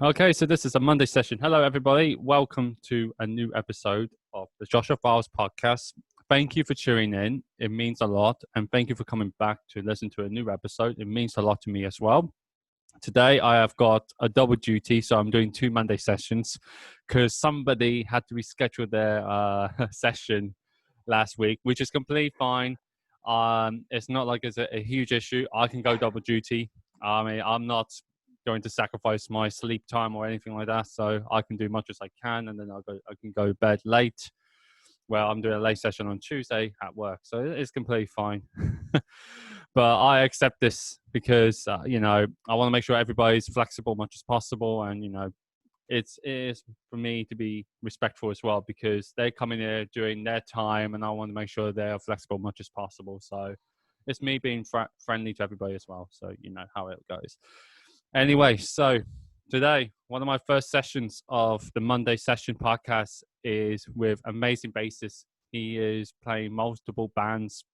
Okay, so this is a Monday session. Hello, everybody. Welcome to a new episode of the Joshua Files podcast. Thank you for tuning in. It means a lot. And thank you for coming back to listen to a new episode. It means a lot to me as well. Today, I have got a double duty, so I'm doing 2 Monday sessions because somebody had to reschedule their session last week, which is completely fine. It's not like it's a huge issue. I can go double duty. I mean, I'm not going to sacrifice my sleep time or anything like that, so I can do much as I can, and then I can go to bed late. Well, I'm doing a late session on Tuesday at work, so it's completely fine. But I accept this because I want to make sure everybody's flexible much as possible, and it is for me to be respectful as well because they come in here during their time, and I want to make sure they are flexible much as possible. So it's me being friendly to everybody as well. So you know how it goes. Anyway, so today, one of my first sessions of the Monday Session podcast is with amazing bassist. He is playing multiple bands.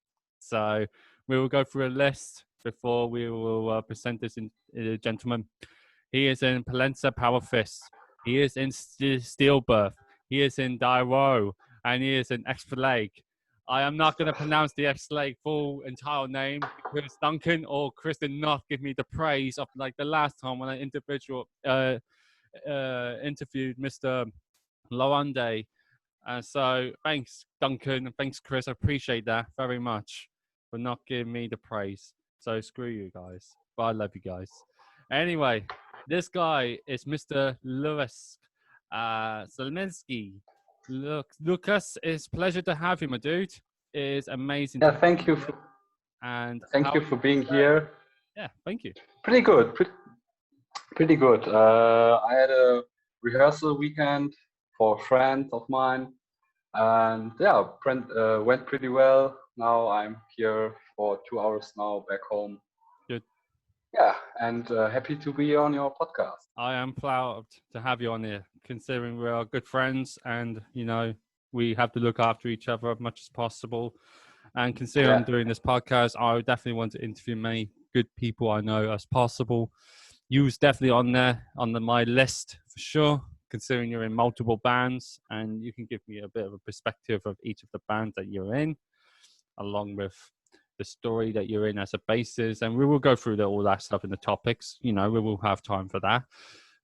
So we will go through a list before we will present this gentleman. He is in Placenta, Powerfist. He is in Stillbirth. He is in Diaroe. And he is in X-Flag. I am not going to pronounce the X-Flag full entire name because Duncan or Chris did not give me the praise of like the last time when I interviewed Mr. Lawande. So thanks, Duncan, and thanks, Chris. I appreciate that very much for not giving me the praise. So screw you guys, but I love you guys. Anyway, this guy is Mr. Lukas Kaminski. Lukas, it's a pleasure to have you, my dude. It's amazing. Yeah, thank you. Thank you for being here. Yeah, thank you. Pretty good. Pretty good. I had a rehearsal weekend for a friend of mine, and yeah, went pretty well. Now I'm here for 2 hours now, back home. Good. Yeah, and happy to be on your podcast. I am proud to have you on here, considering we are good friends and, we have to look after each other as much as possible. And considering I'm doing this podcast, I would definitely want to interview many good people I know as possible. You was definitely on there, on my list for sure, considering you're in multiple bands, and you can give me a bit of a perspective of each of the bands that you're in, along with the story that you're in as a bassist, and we will go through all that stuff in the topics. We will have time for that.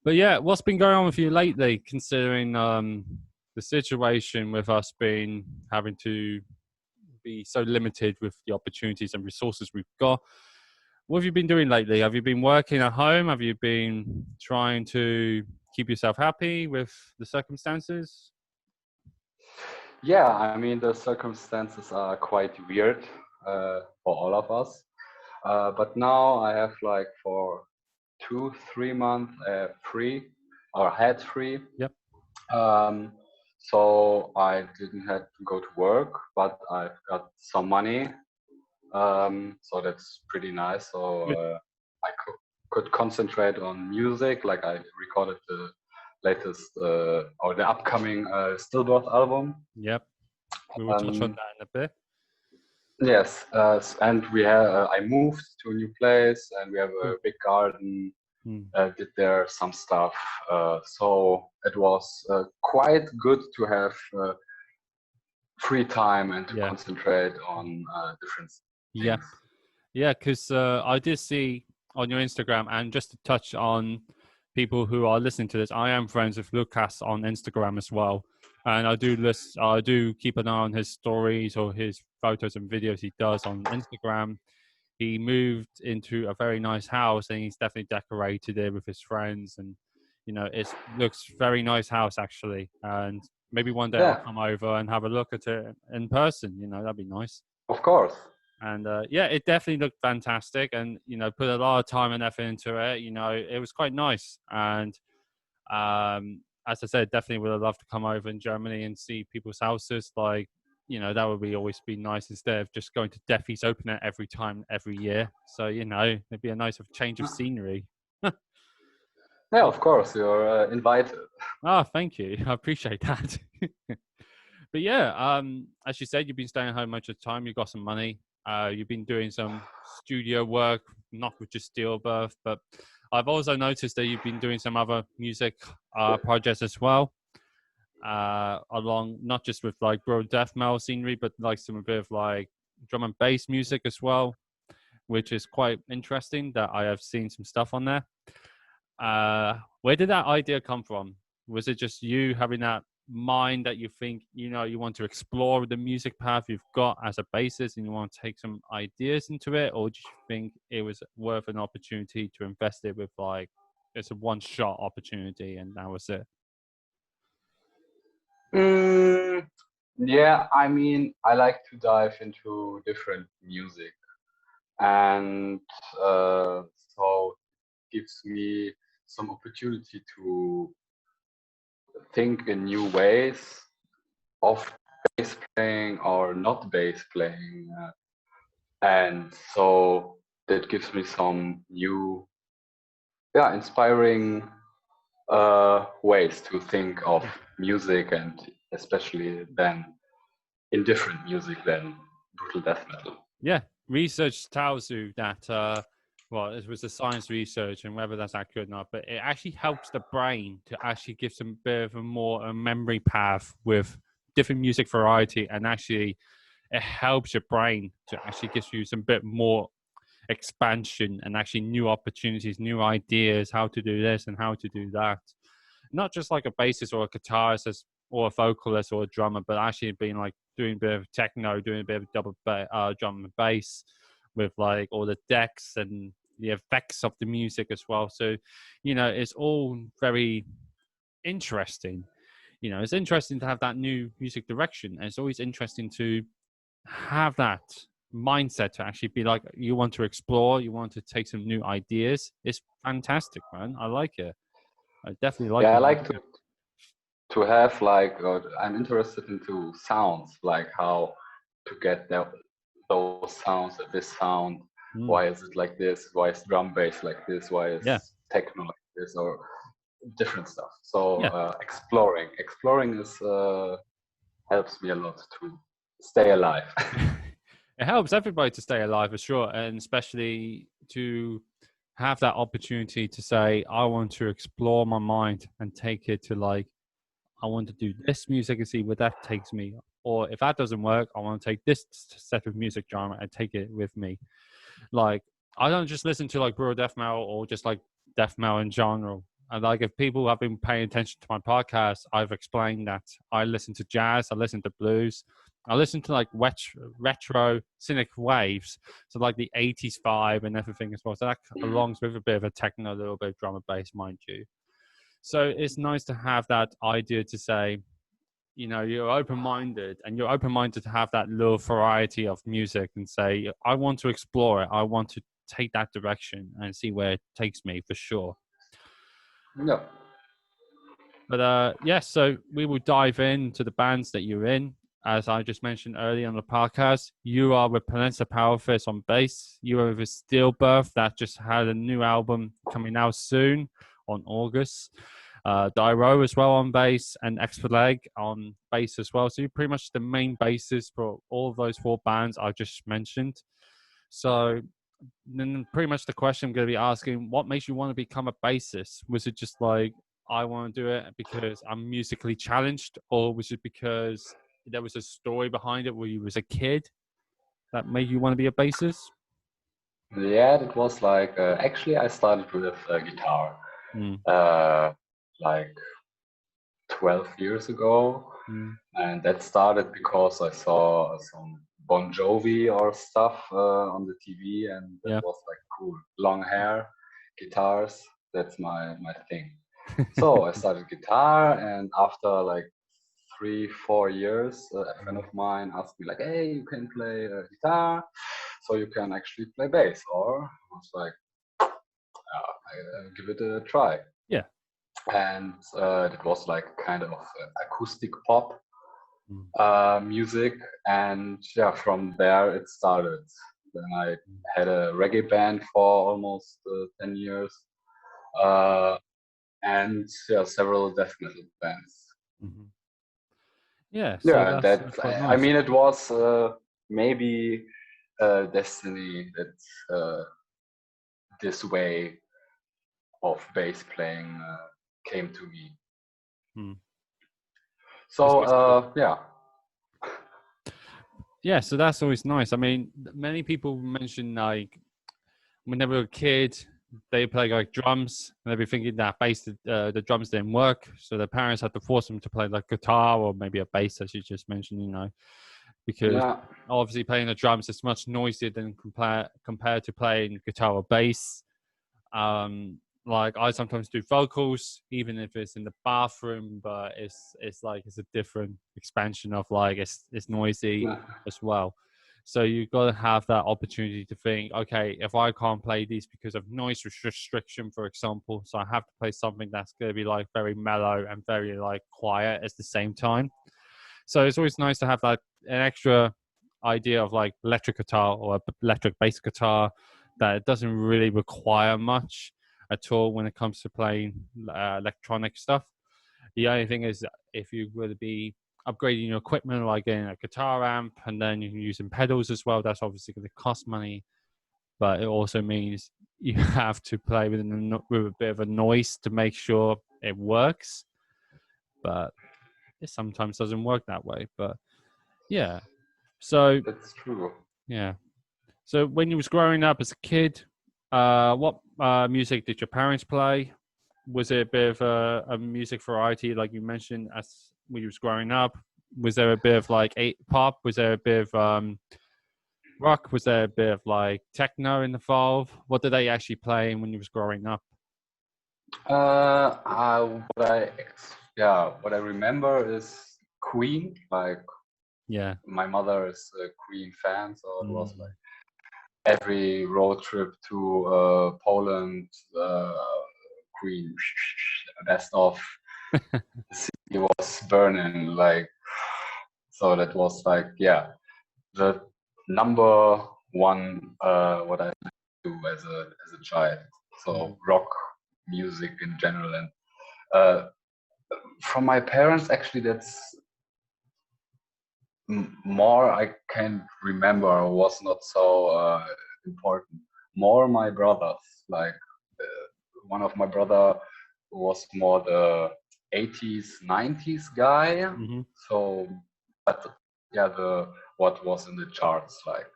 But yeah, what's been going on with you lately, considering the situation with us having to be so limited with the opportunities and resources we've got? What have you been doing lately? Have you been working at home? Have you been trying to keep yourself happy with the circumstances? Yeah, I mean, the circumstances are quite weird for all of us. But now I have like for 2-3 months free, or had free. Yep. So I didn't have to go to work, but I've got some money. So that's pretty nice. So I could concentrate on music. Like I recorded the latest or the upcoming Stillbirth album. Yep. We will touch on that in a bit. Yes, and I moved to a new place, and we have a big garden. Did there some stuff, so it was quite good to have free time and to concentrate on different things. Yeah, because I did see on your Instagram, and just to touch on people who are listening to this, I am friends with Lukas on Instagram as well. And I do keep an eye on his stories or his photos and videos he does on Instagram. He moved into a very nice house, and he's definitely decorated it with his friends. And, it looks very nice house, actually. And maybe one day I'll come over and have a look at it in person. That'd be nice. Of course. And, it definitely looked fantastic. And, put a lot of time and effort into it. It was quite nice. And, as I said, definitely would have loved to come over in Germany and see people's houses. Like, that would always be nice instead of just going to Defy's Open Air every year. So, it'd be a nice change of scenery. Yeah, of course, you're invited. Oh, thank you. I appreciate that. But yeah, as you said, you've been staying home much of the time. You've got some money. You've been doing some studio work, not with just Stillbirth, but I've also noticed that you've been doing some other music projects as well, along not just with like bro death metal scenery, but like some a bit of like drum and bass music as well, which is quite interesting. That I have seen some stuff on there. Where did that idea come from? Was it just you having that mind that you think, you know, you want to explore the music path you've got as a bassist and you want to take some ideas into it? Or do you think it was worth an opportunity to invest it with like, it's a one-shot opportunity and that was it? Yeah, I mean, I like to dive into different music, and so it gives me some opportunity to think in new ways of bass playing or not bass playing, and so that gives me some new, inspiring ways to think of music, and especially then in different music than brutal death metal. Yeah, research tells you that, well, it was the science research, and whether that's accurate or not, but it actually helps the brain to actually give some bit of a more a memory path with different music variety, and actually it helps your brain to actually give you some bit more expansion and actually new opportunities, new ideas, how to do this and how to do that. Not just like a bassist or a guitarist or a vocalist or a drummer, but actually being like doing a bit of techno, doing a bit of drum and bass with like all the decks and the effects of the music as well. So, you know, it's all very interesting. You know, it's interesting to have that new music direction. And it's always interesting to have that mindset to actually be like, you want to explore, you want to take some new ideas. It's fantastic, man. I like it. I definitely like Yeah, I it. like to have like, I'm interested into sounds, like how to get those sounds, this sound. Why is it like this? Why is drum bass like this? Why is techno like this? Or different stuff. So exploring is helps me a lot to stay alive. It helps everybody to stay alive for sure, and especially to have that opportunity to say, I want to explore my mind and take it to like, I want to do this music and see where that takes me. Or if that doesn't work, I want to take this set of music genre and take it with me. Like, I don't just listen to like brutal death metal or just like death metal in general. And like, if people have been paying attention to my podcast, I've explained that I listen to jazz, I listen to blues, I listen to like retro cynic waves, so like the 80s vibe and everything as well. So that belongs with a bit of a techno, a little bit of drum and bass, mind you. So it's nice to have that idea to say, you know, you're open-minded, and you're open-minded to have that little variety of music and say, I want to explore it. I want to take that direction and see where it takes me for sure. No. But yes, so we will dive into the bands that you're in. As I just mentioned earlier on the podcast, you are with Placenta Powerfist on bass. You are with Stillbirth that just had a new album coming out soon on August. Diaroe as well on bass, and X-Flag on bass as well. So you're pretty much the main bassist for all of those four bands I just mentioned. So then pretty much the question I'm going to be asking, what makes you want to become a bassist? Was it just like, I want to do it because I'm musically challenged, or was it because there was a story behind it where you was a kid that made you want to be a bassist? Yeah, it was like, actually I started with guitar like 12 years ago, and that started because I saw some Bon Jovi or stuff on the TV, and that was like cool. Long hair, guitars, that's my thing. So I started guitar, and after like 3-4 years, a friend of mine asked me like, hey, you can play guitar, so you can actually play bass. Or I was like, I give it a try. Yeah. And it was like kind of acoustic pop music, and yeah, from there it started. Then I had a reggae band for almost 10 years, and yeah, several death metal bands. Yeah, so yeah, that's quite nice. I mean, it was maybe destiny that this way of bass playing came to me. Hmm. So yeah. Yeah, so that's always nice. I mean, many people mention like when they were a kid, they play like drums, and they'd be thinking that the drums didn't work, so their parents had to force them to play like guitar or maybe a bass, as you just mentioned, because Yeah. obviously playing the drums is much noisier than compared to playing guitar or bass. Like I sometimes do vocals, even if it's in the bathroom, but it's like it's a different expansion of like it's noisy as well. So you've got to have that opportunity to think, okay, if I can't play these because of noise restriction, for example, so I have to play something that's going to be like very mellow and very like quiet at the same time. So it's always nice to have like an extra idea of like electric guitar or electric bass guitar that it doesn't really require much at all when it comes to playing electronic stuff. The only thing is if you were to be upgrading your equipment, like getting a guitar amp and then you're using pedals as well, that's obviously going to cost money. But it also means you have to play with a bit of a noise to make sure it works. But it sometimes doesn't work that way. But yeah. So That's true. yeah. So when you was growing up as a kid, what music did your parents play? Was it a bit of a music variety, like you mentioned, as when you was growing up? Was there a bit of like pop? Was there a bit of rock? Was there a bit of like techno involved? What did they actually play when you was growing up? What I remember is Queen. Like Yeah. my mother is a Queen fan, so it was Mm. like every road trip to Poland, Queen best of the city was burning. Like so that was like the number one what I do as a child. So rock music in general, and from my parents actually that's more I can remember was not so important. More my brothers, like one of my brother was more the 80s 90s guy. Mm-hmm. So but the what was in the charts, like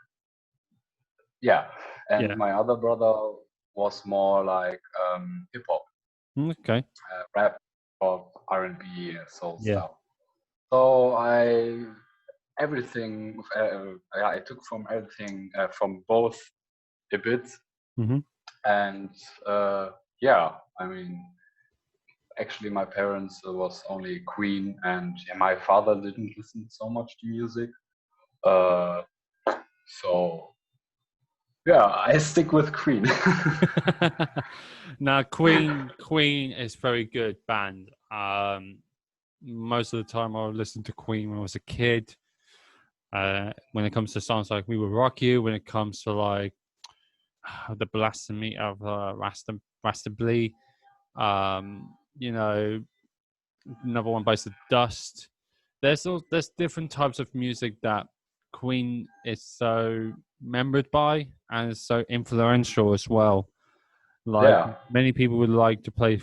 and Yeah. my other brother was more like hip hop, Okay. rap, pop, R&B, and soul Yeah. stuff. So everything I took from everything from both a bit, Mm-hmm. and I mean actually my parents was only Queen, and my father didn't listen so much to music, so I stick with Queen. Now, Queen is very good band. Most of the time, I would listen to Queen when I was a kid. When it comes to songs like "We Will Rock You," when it comes to like the blasphemy of Rastably, you know, Another One Bites the Dust. There's different types of music that Queen is so remembered by and is so influential as well. Like Yeah. many people would like to play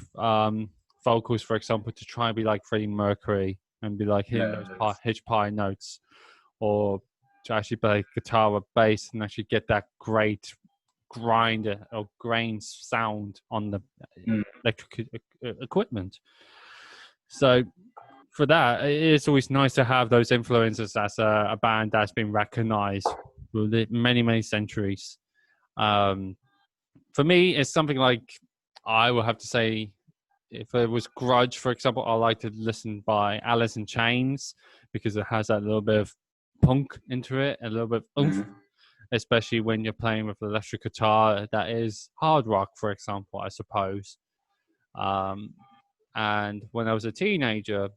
vocals, for example, to try and be like Freddie Mercury and be like hitting those hitch pie notes, or to actually play guitar or bass and actually get that great grind or grain sound on the electric equipment. So for that, it's always nice to have those influences as a band that's been recognized for many, many centuries. For me, it's something like I will have to say, if it was Grudge, for example, I like to listen by Alice in Chains because it has that little bit of punk into it, a little bit of oomph, especially when you're playing with electric guitar that is hard rock, for example, I suppose. And when I was a teenager,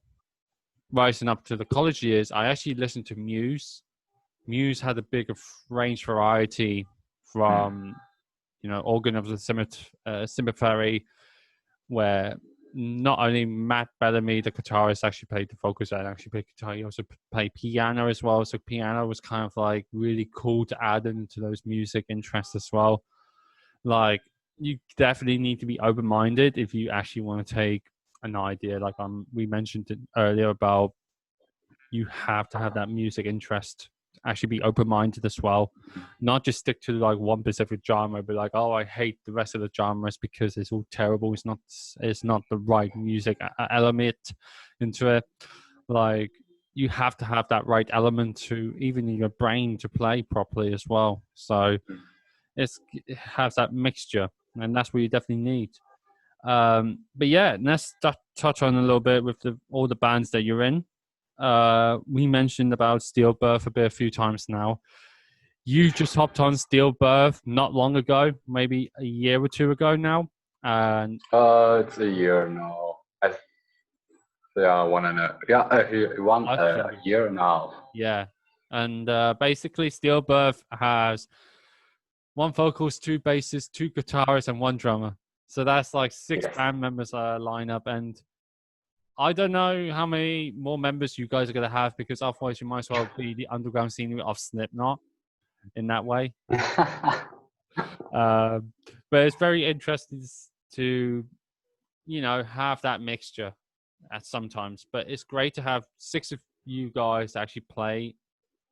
rising up to the college years, I actually listened to Muse. Muse had a big range variety from, Organ of the Sympathy, where not only Matt Bellamy, the guitarist, actually played the vocals and actually played guitar, he also played piano as well. So piano was kind of like really cool to add into those music interests as well. Like you definitely need to be open-minded if you actually want to take an idea. Like we mentioned it earlier about you have to have that music interest. Actually, be open-minded as well. Not just stick to like one specific genre, but like, oh, I hate the rest of the genres because it's all terrible. It's not the right music element into it. Like you have to have that right element to even in your brain to play properly as well. So it has that mixture, and that's what you definitely need. But yeah, let's touch on a little bit with all the bands that you're in. We mentioned about Stillbirth a few times now. You just hopped on Stillbirth not long ago, maybe a year or two ago now, and it's a year now. Yeah, one year now. Yeah, and basically Stillbirth has one vocalist, two bassists, two guitarists, and one drummer. So that's like six band members line up, and I don't know how many more members you guys are going to have because otherwise you might as well be the underground scenery of Slipknot in that way. But it's very interesting to, have that mixture at sometimes. But it's great to have six of you guys actually play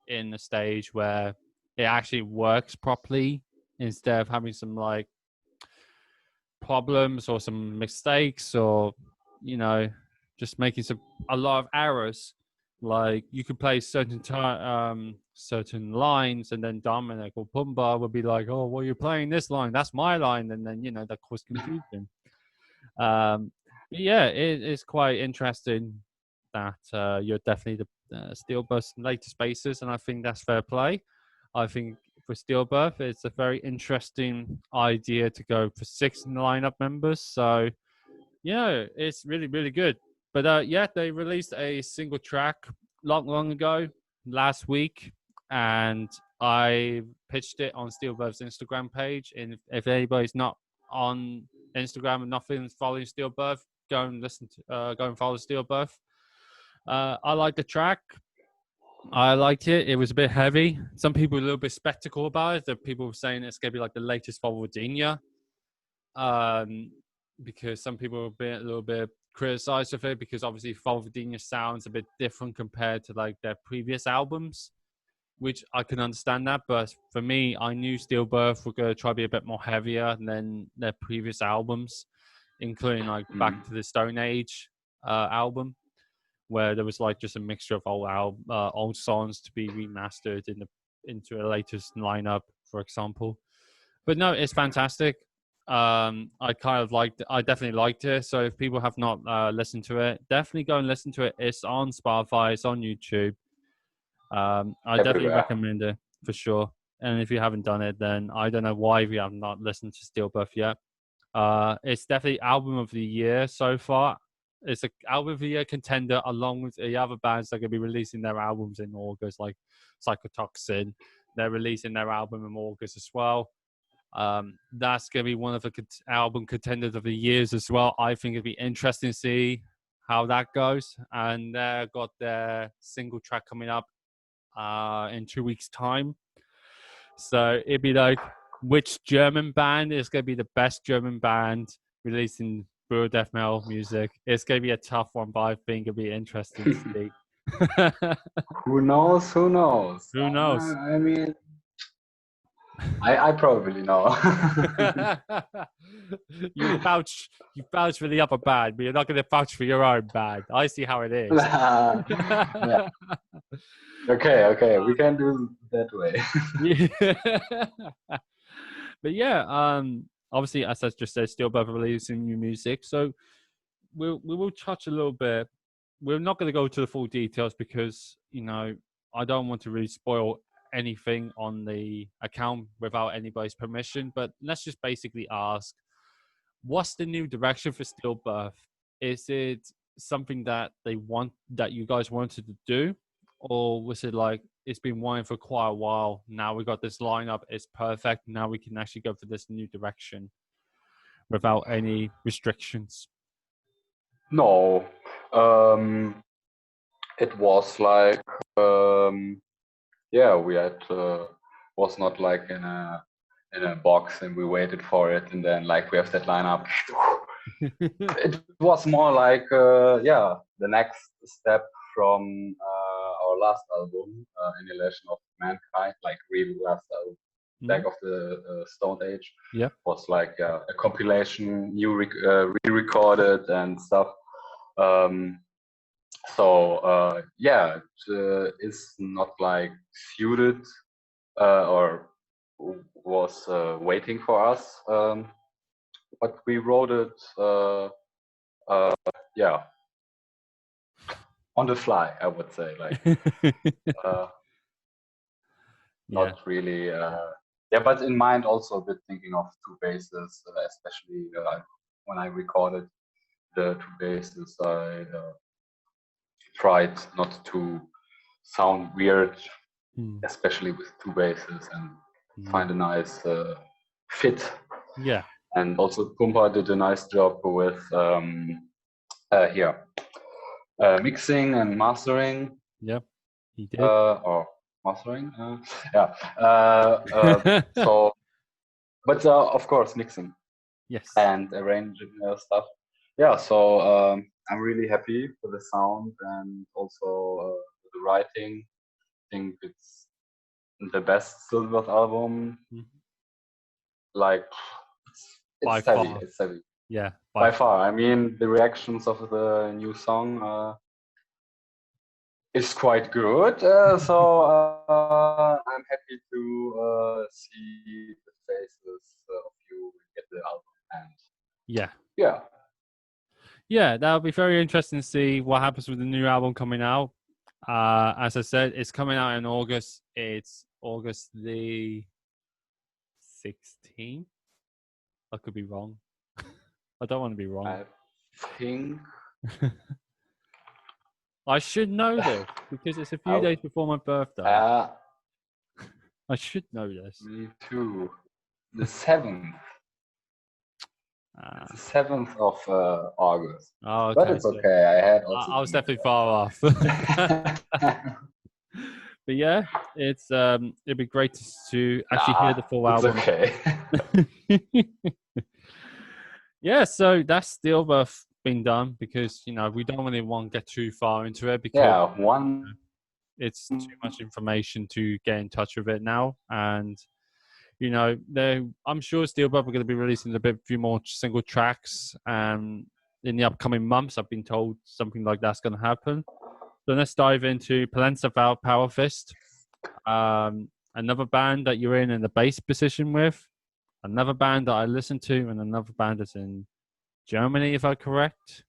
in a stage where it actually works properly instead of having some like problems or some mistakes or, just making a lot of errors. Like you could play certain lines, and then Dominic or Pumba would be like, "Oh, well, you're playing this line. That's my line," and then that caused confusion. Yeah, it's quite interesting that you're definitely the Stillbirth's latest bassist, and I think that's fair play. I think for Stillbirth, it's a very interesting idea to go for 6 lineup members. So, it's really, really good. But yeah, they released a single track long ago, last week, and I pitched it on Stillbirth's Instagram page. And if anybody's not on Instagram and nothing following Stillbirth, go and follow Stillbirth. I like the track. I liked it. It was a bit heavy. Some people were a little bit skeptical about it. The people were saying it's going to be like the latest Vojvodina. Because some people were a little bit criticized of it because obviously Vojvodina sounds a bit different compared to like their previous albums, which I can understand that. But for me, I knew Stillbirth were going to try to be a bit more heavier than their previous albums, including like Back to the Stone Age album, where there was like just a mixture of old songs to be remastered into a latest lineup, for example. But no, it's fantastic. I definitely liked it. So if people have not listened to it, definitely go and listen to it. It's on Spotify, it's on YouTube. I definitely recommend it for sure. And if you haven't done it, then I don't know why you have not listened to Stillbirth yet. It's definitely album of the year so far. It's an album of the year contender along with the other bands that are going to be releasing their albums in August, like Psychotoxin. They're releasing their album in August as well. That's going to be one of the album contenders of the years as well. I think it'd be interesting to see how that goes. And they've got their single track coming up in 2 weeks' time. So it'd be like, which German band is going to be the best German band releasing brutal death metal music? It's going to be a tough one, but I think it'll be interesting to see. Who knows? Who knows? I mean, I probably know. You vouch for the upper band, but you're not going to vouch for your own band. I see how it is. Yeah. Okay, we can do that way. But yeah, obviously, as I just said, Stillbirth releasing new music, so we will touch a little bit. We're not going to go to the full details because I don't want to really spoil anything on the account without anybody's permission. But let's just basically ask, what's the new direction for Stillbirth? Is it something that you guys wanted to do, or was it like it's been wanting for quite a while? Now we got this lineup, it's perfect. Now we can actually go for this new direction without any restrictions. No, it was like we had was not like in a in a box, and we waited for it, and then like we have that lineup. It was more like the next step from our last album, Annihilation of Mankind, like really last album, back of the Stone Age. Yeah, was like a compilation, re-recorded and stuff. It is not like suited or was waiting for us, but we wrote it on the fly, I would say, like not really but in mind also a bit thinking of two basses, especially when I recorded the two basses, I tried not to sound weird, especially with two basses, and find a nice fit. Yeah. And also Kumpa did a nice job with mixing and mastering. Yep, he did. Or mastering. But of course mixing. Yes. And arranging stuff. Yeah, so I'm really happy with the sound and also the writing. I think it's the best Stillbirth album. Like it's heavy. Far. It's heavy. Yeah, by far. I mean, the reactions of the new song is quite good. So I'm happy to see the faces of you get the album. And yeah, that'll be very interesting to see what happens with the new album coming out. As I said, it's coming out in August. It's August the 16th. I could be wrong. I don't want to be wrong. I think I should know this because it's a few days before my birthday. I should know this. Me too. The 7th. The 7th of August. Oh, okay. But it's okay. I was definitely far off. But yeah, it'd be great to actually hear the full album. Okay. Yeah, so that's Stillbirth been done because we don't really want to get too far into it because it's too much information to get in touch with it now, and I'm sure Stillbirth are going to be releasing a few more single tracks in the upcoming months. I've been told something like that's going to happen. So let's dive into Placenta, Powerfist, another band that you're in the bass position with, another band that I listen to, and another band that's in Germany, if I'm correct.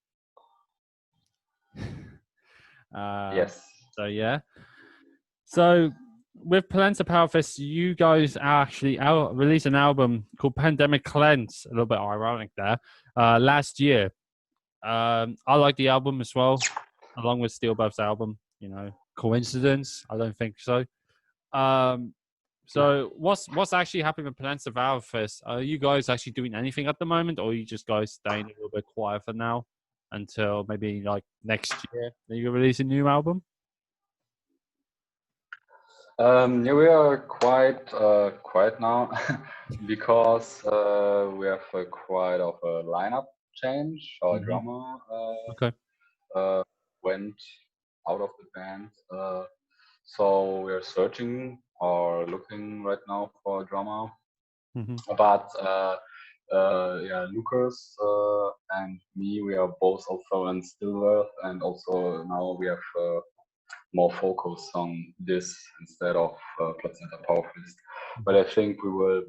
Yes. So yeah. So with Placenta Powerfist, you guys actually released an album called Pandemic Cleanse. A little bit ironic there. Last year. I like the album as well, along with Stillbirth's album. Coincidence? I don't think so. So what's actually happening with Placenta Powerfist? Are you guys actually doing anything at the moment, or are you just guys staying a little bit quiet for now until maybe like next year that you release a new album? We are quite quiet now because we have quite of a lineup change. Our drummer went out of the band, so we are searching or looking right now for a drummer. But Lukas and me, we are both also in Stillbirth, and also now we have more focus on this instead of Placenta Powerfist. But I think we will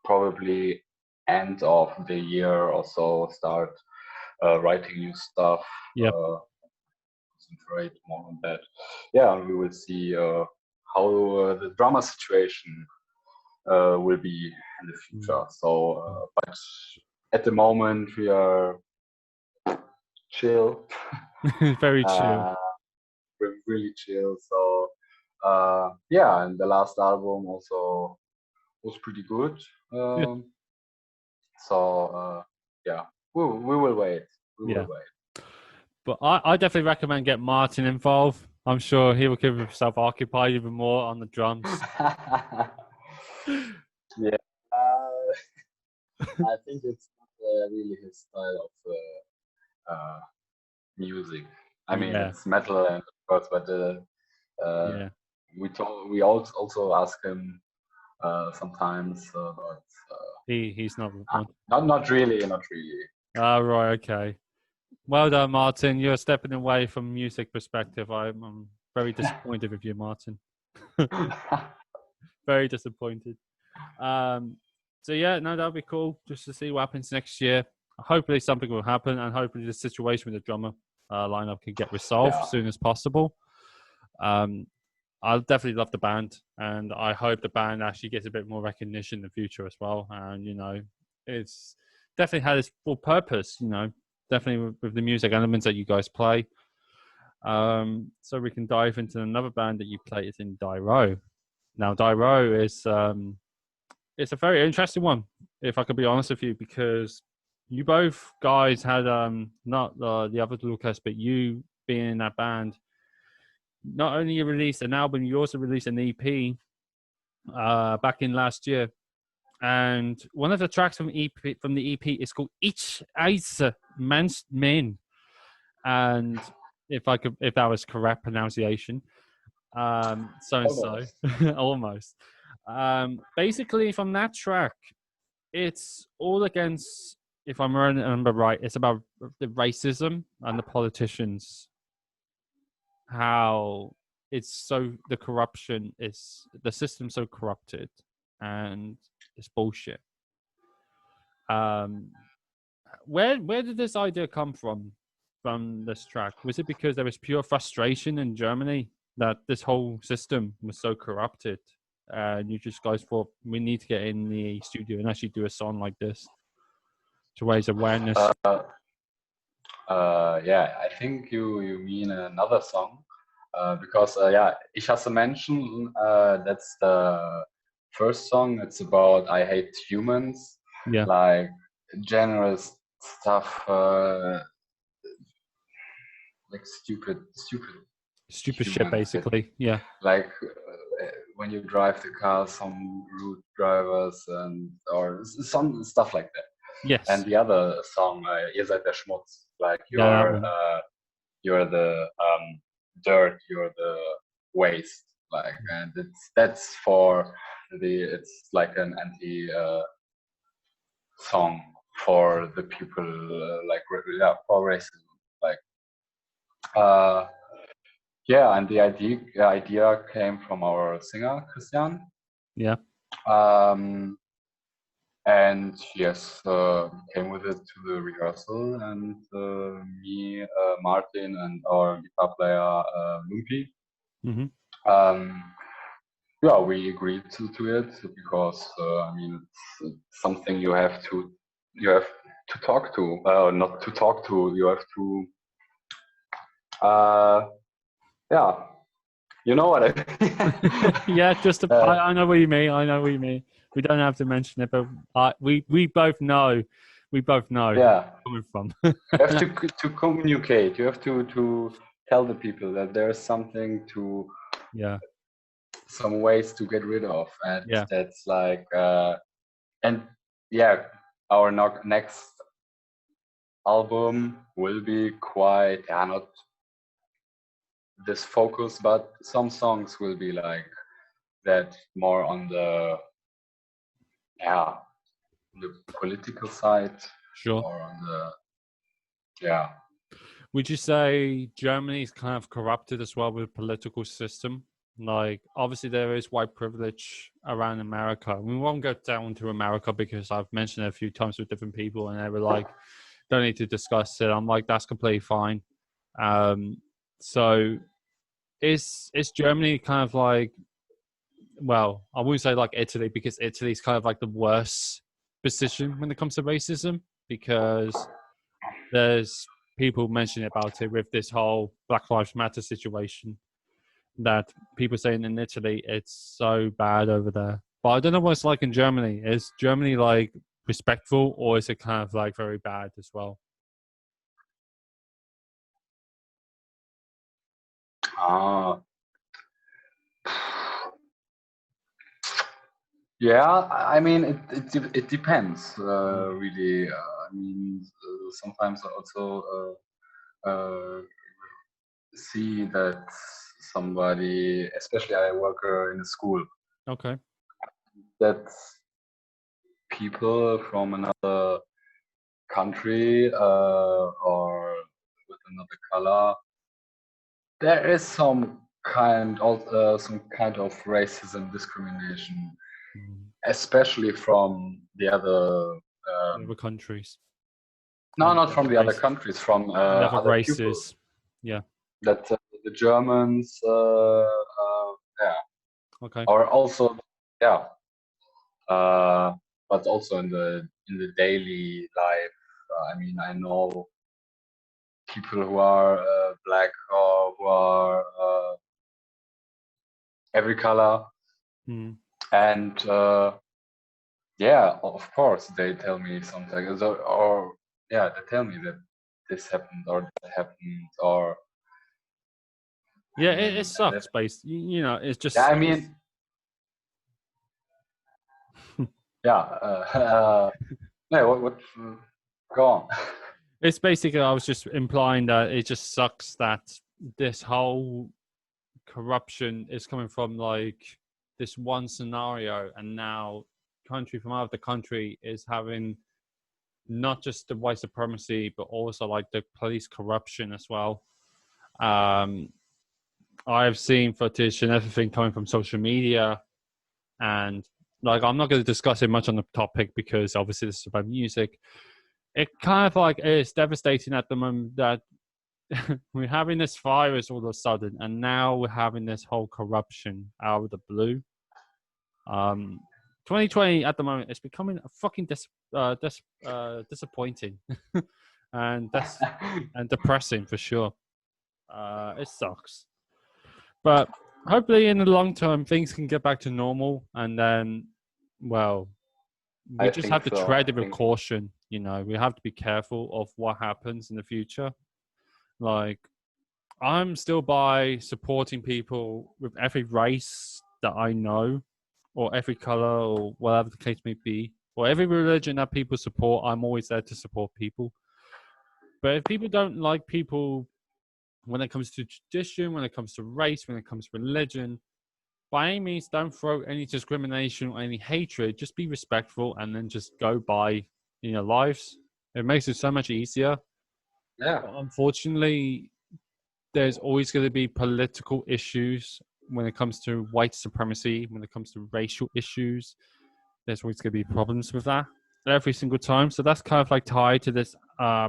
probably end of the year or so start writing new stuff. Concentrate more on that. Yeah, we will see how the drama situation will be in the future. So, but at the moment we are chill. Very chill. We're really chill. So and the last album also was pretty good. So we will wait. We will wait. But I definitely recommend get Martin involved. I'm sure he will keep himself occupied even more on the drums. Yeah, I think it's not really his style of music. I mean, Yeah, it's metal, and of course, but yeah. we also ask him sometimes, but He's not one. not really, not really. Oh, right, okay. Well done, Martin. You're stepping away from music perspective. I'm very disappointed with you, Martin. Very disappointed. Um, so yeah, no, that'll be cool just to see what happens next year. Hopefully something will happen, and hopefully the situation with the drummer lineup can get resolved Yeah. as soon as possible. Um, I'll definitely love the band, and I hope the band actually gets a bit more recognition in the future as well. And it's definitely had its full purpose. Definitely with the music elements that you guys play. So we can dive into another band that you play. Is in Diaroe. Now, Diaroe is it's a very interesting one, if I could be honest with you, because you both guys had not the other Lukas, but you being in that band. Not only you released an album, you also released an EP back in last year. And one of the tracks from the EP is called "Ich Eise Mens Men," and if that was correct pronunciation, so and so, Almost. almost. Basically, from that track, it's all against. If I remember right, it's about the racism and the politicians. How the corruption is the system's so corrupted, and it's bullshit. Um, where did this idea come from this track? Was it because there was pure frustration in Germany that this whole system was so corrupted, and you just guys thought we need to get in the studio and actually do a song like this to raise awareness? Yeah, I think you mean another song, because yeah, Ich hasse Menschen. That's the first song. It's about I hate humans, Yeah, like generous stuff, like stupid shit, humans that, basically. Yeah, like when you drive the car, some rude drivers or some stuff like that. And yes, the other song, Ihr seid der Schmutz, like yeah, that one. you're the dirt, you're the waste, like, and that's for it's like an anti song for the people, like yeah, for racism, like uh yeah, and the idea came from our singer Christian. Yeah. And yes, came with it to the rehearsal, and me, Martin, and our guitar player Lumpi. Mm-hmm. Yeah, we agreed to it because I mean it's something you have to talk to, not to talk to. You have to, yeah, you know what I mean. Yeah, I know what you mean. I know what you mean. We don't have to mention it, but we both know. We both know where Yeah, you're coming you have from. to communicate. You have to tell the people that there's something to, Yeah, some ways to get rid of, and yeah, that's like and yeah, our next album will be quite, yeah, not this focus, but some songs will be like that, more on the, yeah, the political side, sure. or on the, yeah. Would you say Germany's kind of corrupted as well with the political system? Like, obviously, there is white privilege around America. We won't go down to America because I've mentioned it a few times with different people, and they were like, "Don't need to discuss it." I'm like, "That's completely fine." So, is Germany kind of like, well, I wouldn't say like Italy, because Italy's kind of like the worst position when it comes to racism, because there's people mentioning about it with this whole Black Lives Matter situation, that people saying in Italy it's so bad over there. But I don't know what it's like in Germany. Is Germany like respectful, or is it kind of like very bad as well? Ah, Yeah, I mean, it depends, really. I mean, sometimes I also see that somebody, especially I work in a school, Okay. that people from another country or with another color, there is some kind of racism, discrimination, especially from the other. The other countries No, and not the from other the other race, countries, from the other other people. races. Yeah. That the Germans, yeah, Okay. or also, yeah, uh, but also in the daily life. I mean, I know people who are black or who are every color, Mm. and yeah, of course, they tell me something, or yeah, they tell me that this happened or that happened, or Yeah, it that, sucks. You know, it's yeah, just. I mean, yeah, no, go on. It's basically, I was just implying that it just sucks that this whole corruption is coming from like this one scenario, and now country from out of the country is having not just the white supremacy, but also like the police corruption as well. Um, I've seen footage and everything coming from social media, and like I'm not going to discuss it much on the topic because obviously this is about music. It kind of like is devastating at the moment that we're having this virus all of a sudden, and now we're having this whole corruption out of the blue. 2020 at the moment is becoming a fucking disappointing, and that's and depressing for sure. It sucks, but hopefully in the long term things can get back to normal, and then, well, we I just think have to so. tread I it with think so. caution. You know, we have to be careful of what happens in the future. Like, I'm still by supporting people with every race that I know, or every color, or whatever the case may be, or every religion that people support. I'm always there to support people. But if people don't like people when it comes to tradition, when it comes to race, when it comes to religion, by any means, don't throw any discrimination or any hatred. Just be respectful and then just go by in your lives. It makes it so much easier. Yeah, But unfortunately, there's always going to be political issues when it comes to white supremacy, when it comes to racial issues. There's always going to be problems with that every single time. So that's kind of like tied to this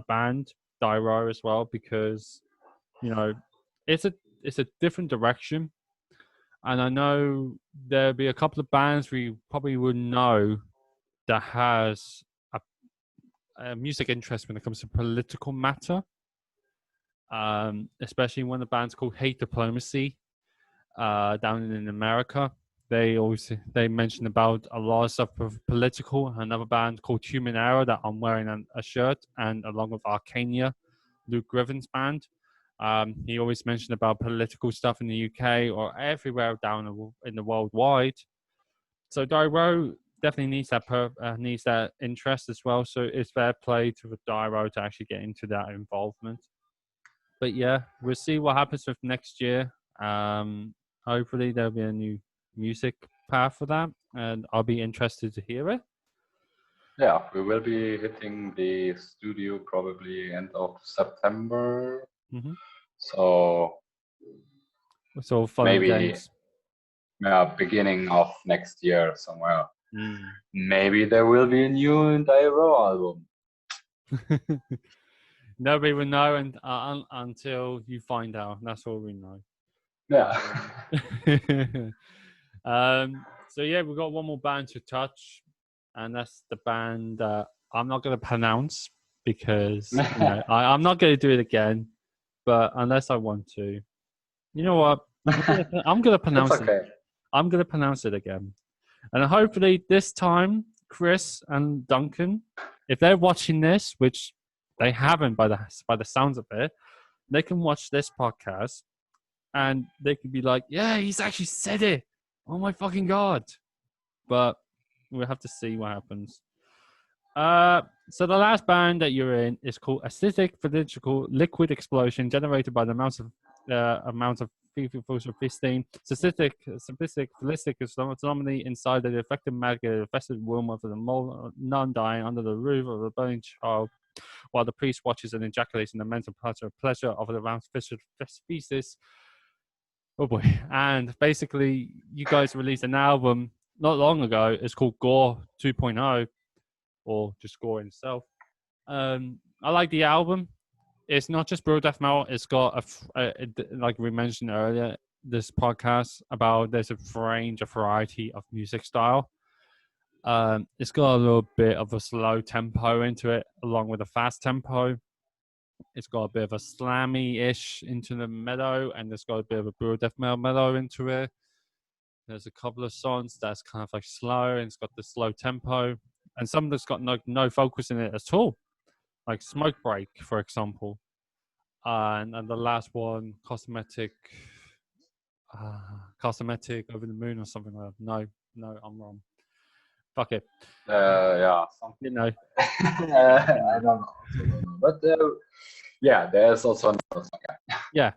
band, Diaroe, as well, because, you know, it's a it's a different direction. And I know there'll be a couple of bands we probably would know that has a music interest when it comes to political matter, especially when the band's called Hate Diplomacy down in America. They mention about a lot of stuff of political. Another band called Human Error that I'm wearing a shirt, and along with Arcania, Luke Griffin's band. He always mentioned about political stuff in the UK or everywhere down in the worldwide. So Diaroe definitely needs that interest as well. So it's fair play to the Diaroe to actually get into that involvement. But yeah, we'll see what happens with next year. Hopefully there'll be a new music path for that, and I'll be interested to hear it. yeah, we will be hitting the studio probably end of September. Mm-hmm. So It's all fun and maybe, games. yeah, beginning of next year somewhere. Mm. Maybe there will be a new Diaroe album. Nobody will know until you find out. That's all we know. Yeah. So yeah, we've got one more band to touch, and that's the band I'm not going to pronounce because I'm not going to do it again. But unless I want to, you know what? I'm gonna It's pronounce it. okay. I'm gonna pronounce it again, and hopefully this time, Chris and Duncan, if they're watching this, which they haven't by the sounds of it, they can watch this podcast and they can be like, "Yeah, he's actually said it. Oh my fucking god!" But we'll have to see what happens. So the last band that you're in is called Acidic Political Liquid Explosion, generated by the amount of fisting. Simplistic ballistic is anomaly inside the affected maggot infested womb of the nun dying under the roof of the burning child, while the priest watches and ejaculates in the mental pleasure of the round feces. Oh boy! And basically, you guys released an album not long ago. It's called Gore 2.0. Or just Gore himself. I like the album. It's not just bro death metal. It's got like we mentioned earlier, this podcast about there's a variety of music style. It's got a little bit of a slow tempo into it, along with a fast tempo. It's got a bit of a slammy-ish into the mellow, and it's got a bit of a bro death metal mellow into it. There's a couple of songs that's kind of like slow, and it's got the slow tempo. And some that's got no focus in it at all, like Smoke Break, for example. And the last one, Cosmetic Over the Moon or something like that. No, I'm wrong. Fuck it. Yeah. You know. I don't know. But yeah, there's also another song. Yeah.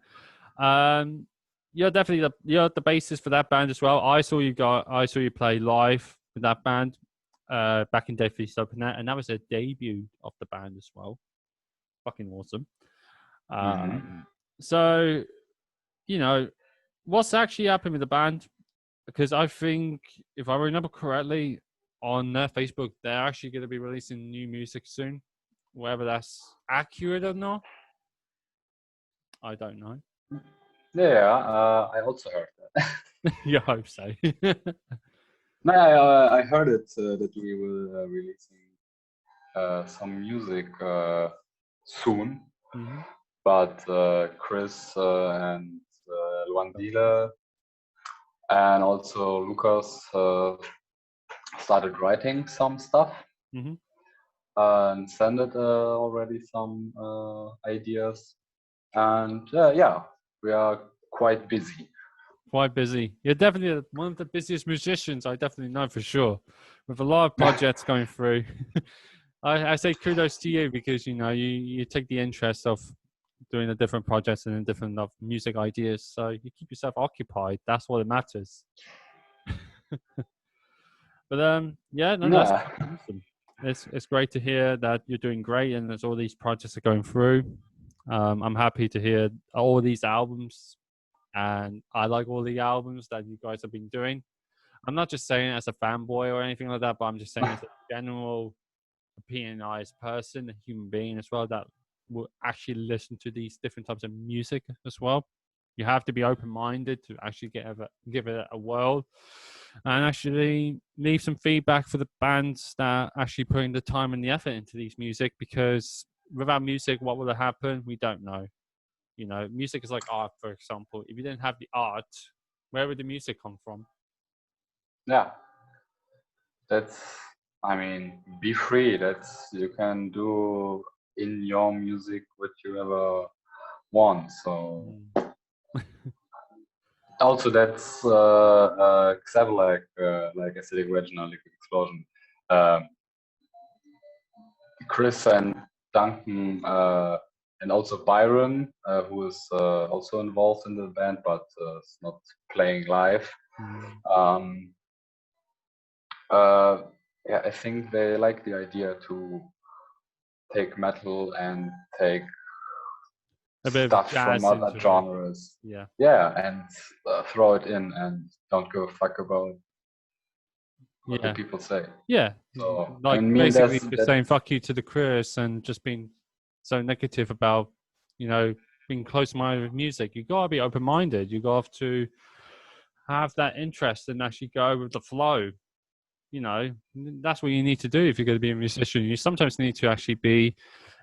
You're definitely the bassist for that band as well. I saw you play live with that band. Back in Dead Feast Open Air, and that was a debut of the band as well. Fucking awesome. So, what's actually happening with the band? Because I think, if I remember correctly, on their Facebook, they're actually going to be releasing new music soon. Whether that's accurate or not, I don't know. Yeah, I also heard that. You hope so. No, I heard it that we will releasing some music soon, but Chris and Luan Dile and also Lukas started writing some stuff and sent it already some ideas, and yeah, we are quite busy. Quite busy. You're definitely one of the busiest musicians I definitely know for sure, with a lot of projects going through. I say kudos to you because you take the interest of doing the different projects and the different music ideas, so you keep yourself occupied. That's what it matters. But that's awesome. It's great to hear that you're doing great and there's all these projects are going through. I'm happy to hear all these albums. And I like all the albums that you guys have been doing. I'm not just saying it as a fanboy or anything like that, but I'm just saying as a general opinionized person, a human being as well, that will actually listen to these different types of music as well. You have to be open-minded to actually give it a whirl and actually leave some feedback for the bands that are actually putting the time and the effort into these music, because without music, what will happen? We don't know. Music is like art, for example. If you didn't have the art, where would the music come from? Yeah. Be free. You can do in your music what you ever want. So also that's example like Acidic Vaginal Liquid Explosion. Chris and Duncan and also Byron, who is also involved in the band, but is not playing live. I think they like the idea to take metal and take a bit stuff from other genres. And throw it in and don't give a fuck about what the people say. Yeah. So, basically just saying fuck you to the chorus and just being so negative about, being close-minded with music. You gotta be open-minded. You got to have that interest and actually go with the flow. That's what you need to do if you're going to be a musician. You sometimes need to actually be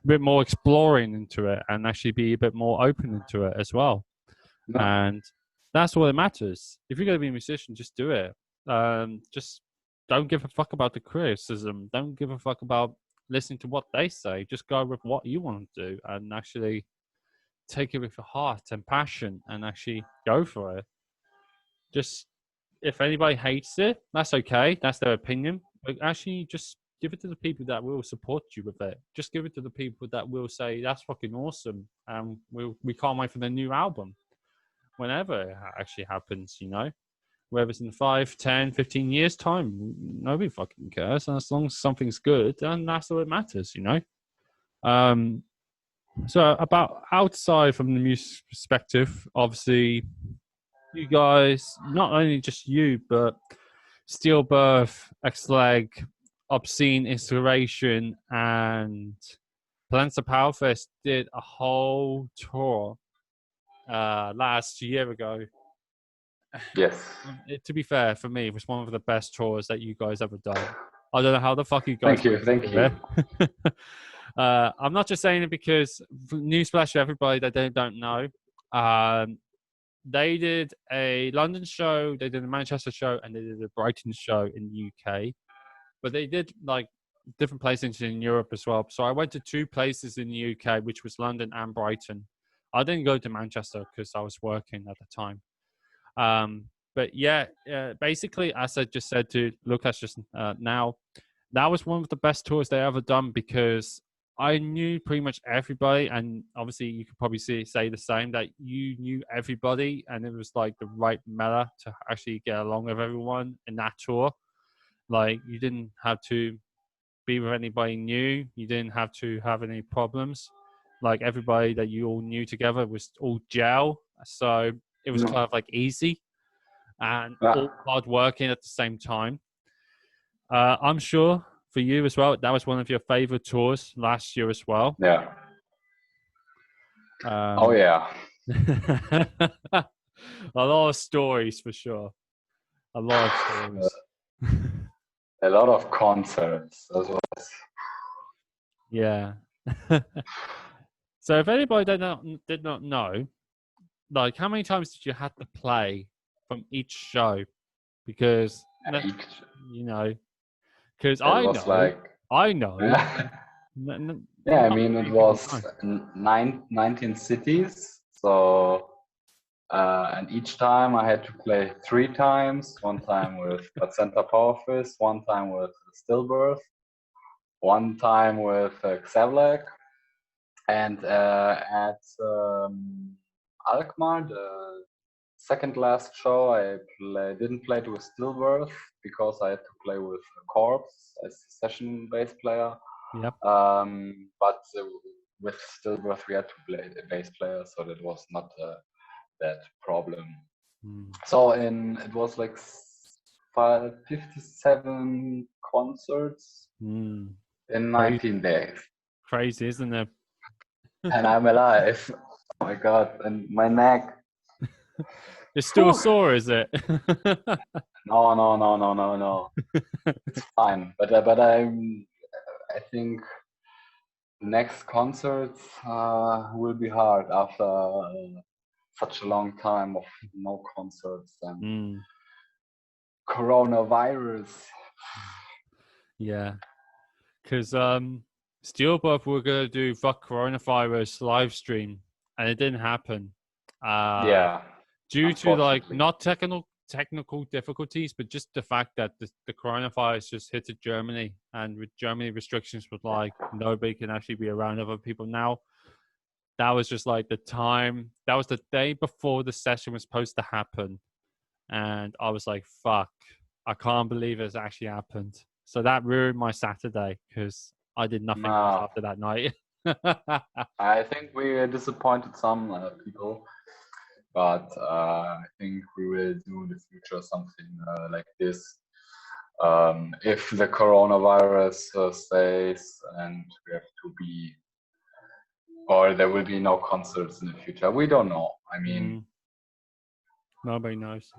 a bit more exploring into it and actually be a bit more open into it as well. And that's what it matters. If you're going to be a musician, just do it. Just don't give a fuck about the criticism. Don't give a fuck about listening to what they say. Just go with what you want to do and actually take it with your heart and passion and actually go for it. Just, if anybody hates it, that's okay. That's their opinion. Like, actually, just give it to the people that will support you with it. Just give it to the people that will say that's fucking awesome, and we can't wait for the new album. Whenever it actually happens, whether it's in 5, 10, 15 years time, nobody fucking cares. And as long as something's good, then that's all that matters. So about outside from the music perspective, obviously, you guys, not only just you, but Stillbirth, X-Leg, Obscene Inspiration, and Placenta Powerfist did a whole tour last year ago. Yes. To be fair, for me, it was one of the best tours that you guys ever done. I don't know how the fuck you guys Thank you. I'm not just saying it because, newsflash to everybody that they don't know, they did a London show, they did a Manchester show, and they did a Brighton show in the UK. But they did like different places in Europe as well. So I went to 2 places in the UK, which was London and Brighton. I didn't go to Manchester because I was working at the time. But yeah, basically, as I just said to Lukas just now, that was one of the best tours they ever done because I knew pretty much everybody, and obviously you could probably say the same, that you knew everybody, and it was like the right meta to actually get along with everyone in that tour. Like, you didn't have to be with anybody new, you didn't have to have any problems. Like, everybody that you all knew together was all gel, so it was kind of like easy and all hard working at the same time. I'm sure for you as well, that was one of your favorite tours last year as well. Yeah. Oh yeah. A lot of stories for sure. A lot of stories. A lot of concerts as well. Yeah. So if anybody did not know, like, how many times did you have to play from each show? Because because I know. Yeah, I mean, it was 19 cities. So, and each time I had to play 3 times. One time with Placenta Powerfist, one time with Stillbirth, one time with Xavlek, and at Alkmaar, the second last show, I didn't play with Stillbirth because I had to play with Corpse as a session bass player. Yep. But with Stillbirth, we had to play a bass player, so that was not that problem. So it was like 57 concerts in 19 days. Crazy, isn't it? And I'm alive. Oh my god! And my neck. It's still sore, is it? No. It's fine. But I think next concerts will be hard after such a long time of no concerts and coronavirus. Yeah, because Stillbirth were gonna do fuck coronavirus live stream, and it didn't happen. Yeah, due to like not technical difficulties, but just the fact that the coronavirus just hit Germany, and with Germany restrictions with like nobody can actually be around other people now. That was just like the time. That was the day before the session was supposed to happen, and I was like, "Fuck! I can't believe it's actually happened." So that ruined my Saturday because I did nothing else after that night. I think we disappointed some people, but I think we will do in the future something like this. If the coronavirus stays and we have to be, or there will be no concerts in the future. We don't know. I mean, nobody knows.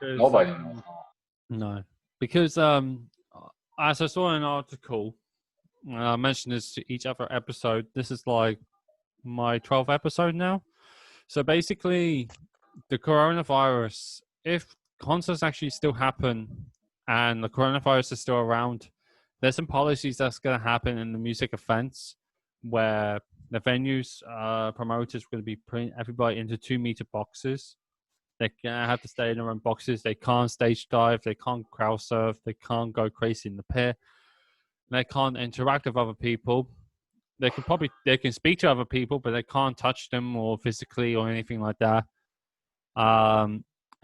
Nobody knows. No, because as I saw in an article, I mentioned this to each other episode. This is like my 12th episode now. So basically, the coronavirus, if concerts actually still happen and the coronavirus is still around, there's some policies that's going to happen in the music events where the venues promoters are going to be putting everybody into 2-meter boxes. They have to stay in their own boxes. They can't stage dive. They can't crowd surf. They can't go crazy in the pit. They can't interact with other people. They can speak to other people, but they can't touch them or physically or anything like that.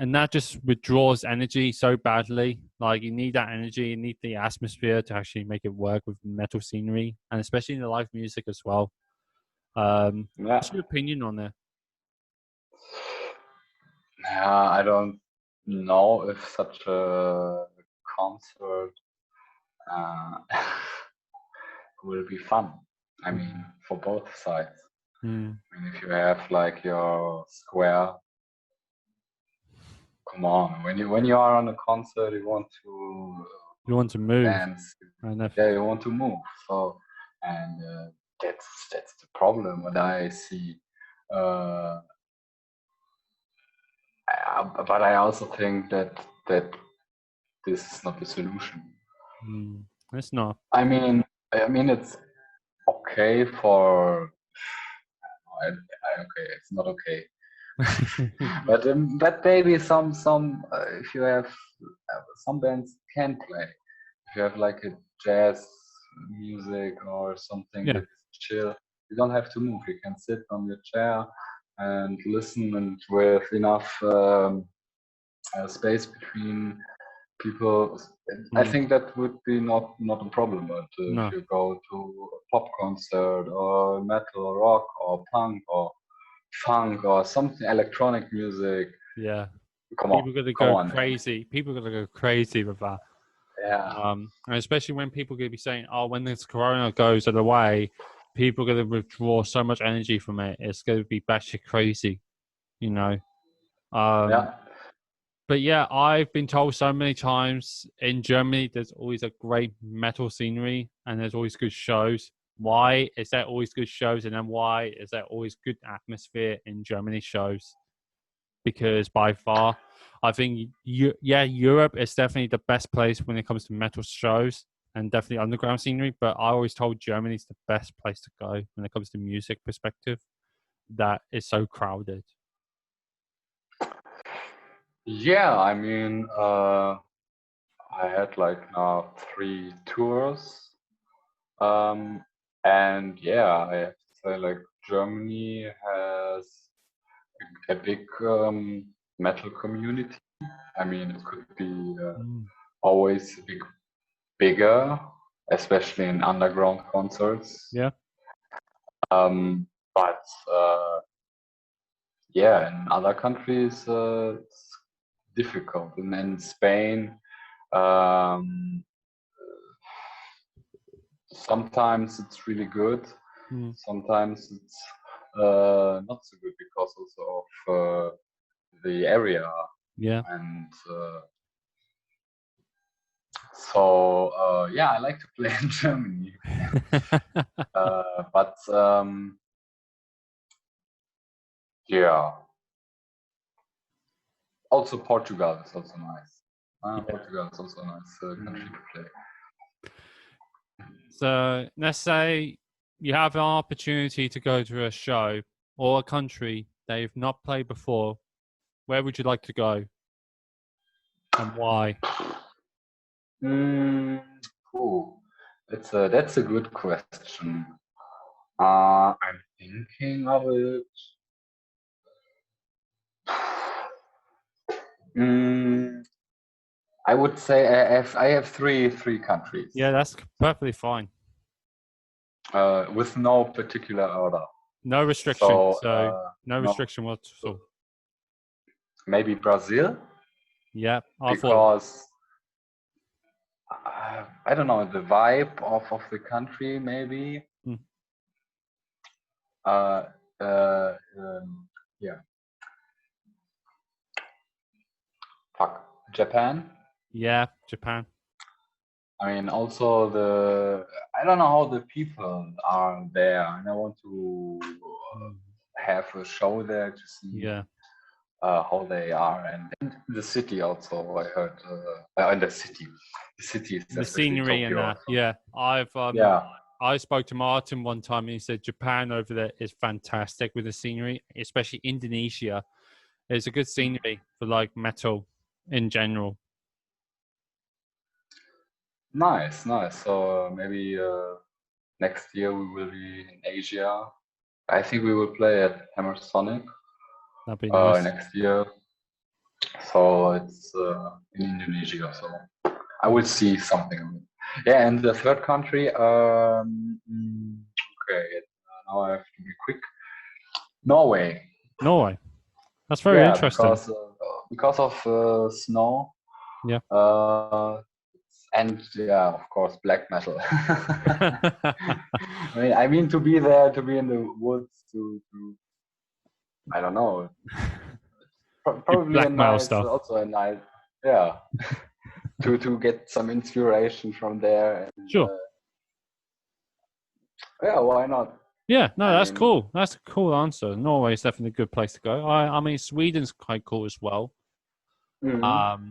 And that just withdraws energy so badly. Like, you need that energy, you need the atmosphere to actually make it work with metal scenery, and especially in the live music as well. What's your opinion on that? I don't know if such a concert will be fun. I mean, for both sides. I mean, if you have like your square, come on. When you are on a concert, you want to move, dance. Yeah, you want to move. So, and that's the problem. What I see. But I also think that this is not the solution. It's not. I mean, it's okay for. Okay, it's not okay. but maybe some if you have some bands can play. If you have like a jazz music or something that's chill, you don't have to move. You can sit on your chair and listen, and with enough space between people, I think that would be not a problem. But if you go to a pop concert or metal or rock or punk or funk or something, electronic music, come on, people are gonna go crazy. People are gonna go crazy with that. And especially when people are gonna be saying, "Oh, when this corona goes away, people are gonna withdraw so much energy from it. It's gonna be batshit crazy," you know. But yeah, I've been told so many times in Germany, there's always a great metal scenery and there's always good shows. Why is there always good shows? And then why is there always good atmosphere in Germany shows? Because by far, I think, Europe is definitely the best place when it comes to metal shows and definitely underground scenery. But I always told Germany's the best place to go when it comes to music perspective. That is so crowded. Yeah, I mean, I had like now 3 tours, and yeah, I have to say like Germany has a big metal community. I mean, it could be always bigger, especially in underground concerts. Yeah. But yeah, in other countries, it's difficult. And in Spain, sometimes it's really good. Sometimes it's not so good because also of the area. Yeah. And so yeah, I like to play in Germany. But yeah. Also, Portugal is also nice. Portugal is also a nice country to play. So let's say you have an opportunity to go to a show or a country that you've not played before. Where would you like to go, and why? That's a good question. I'm thinking of it. I would say I have three countries. Yeah, that's perfectly fine. With no particular order. No restriction. So no restriction whatsoever. Maybe Brazil. Yeah, because I don't know, the vibe of the country maybe. Yeah. Japan. Yeah, Japan. I mean, also I don't know how the people are there, and I want to have a show there to see how they are, and the city also. I heard, and the city is the scenery and that. Yeah, I spoke to Martin one time, and he said Japan over there is fantastic with the scenery, especially Indonesia. It's a good scenery for like metal in general. Nice. So maybe next year we will be in Asia. I think we will play at Hammer Sonic That'd be nice. next year. So it's in Indonesia. So I will see something. Yeah, and the third country. Okay, now I have to be quick. Norway. That's very interesting. Because of snow. Yeah. And yeah, of course, black metal. I mean to be there, to be in the woods, to I don't know. Probably a nice, stuff. Also a nice, yeah. to get some inspiration from there. And, sure. Yeah, why not? Yeah, no, that's cool. That's a cool answer. Norway is definitely a good place to go. I mean, Sweden's quite cool as well. Mm-hmm.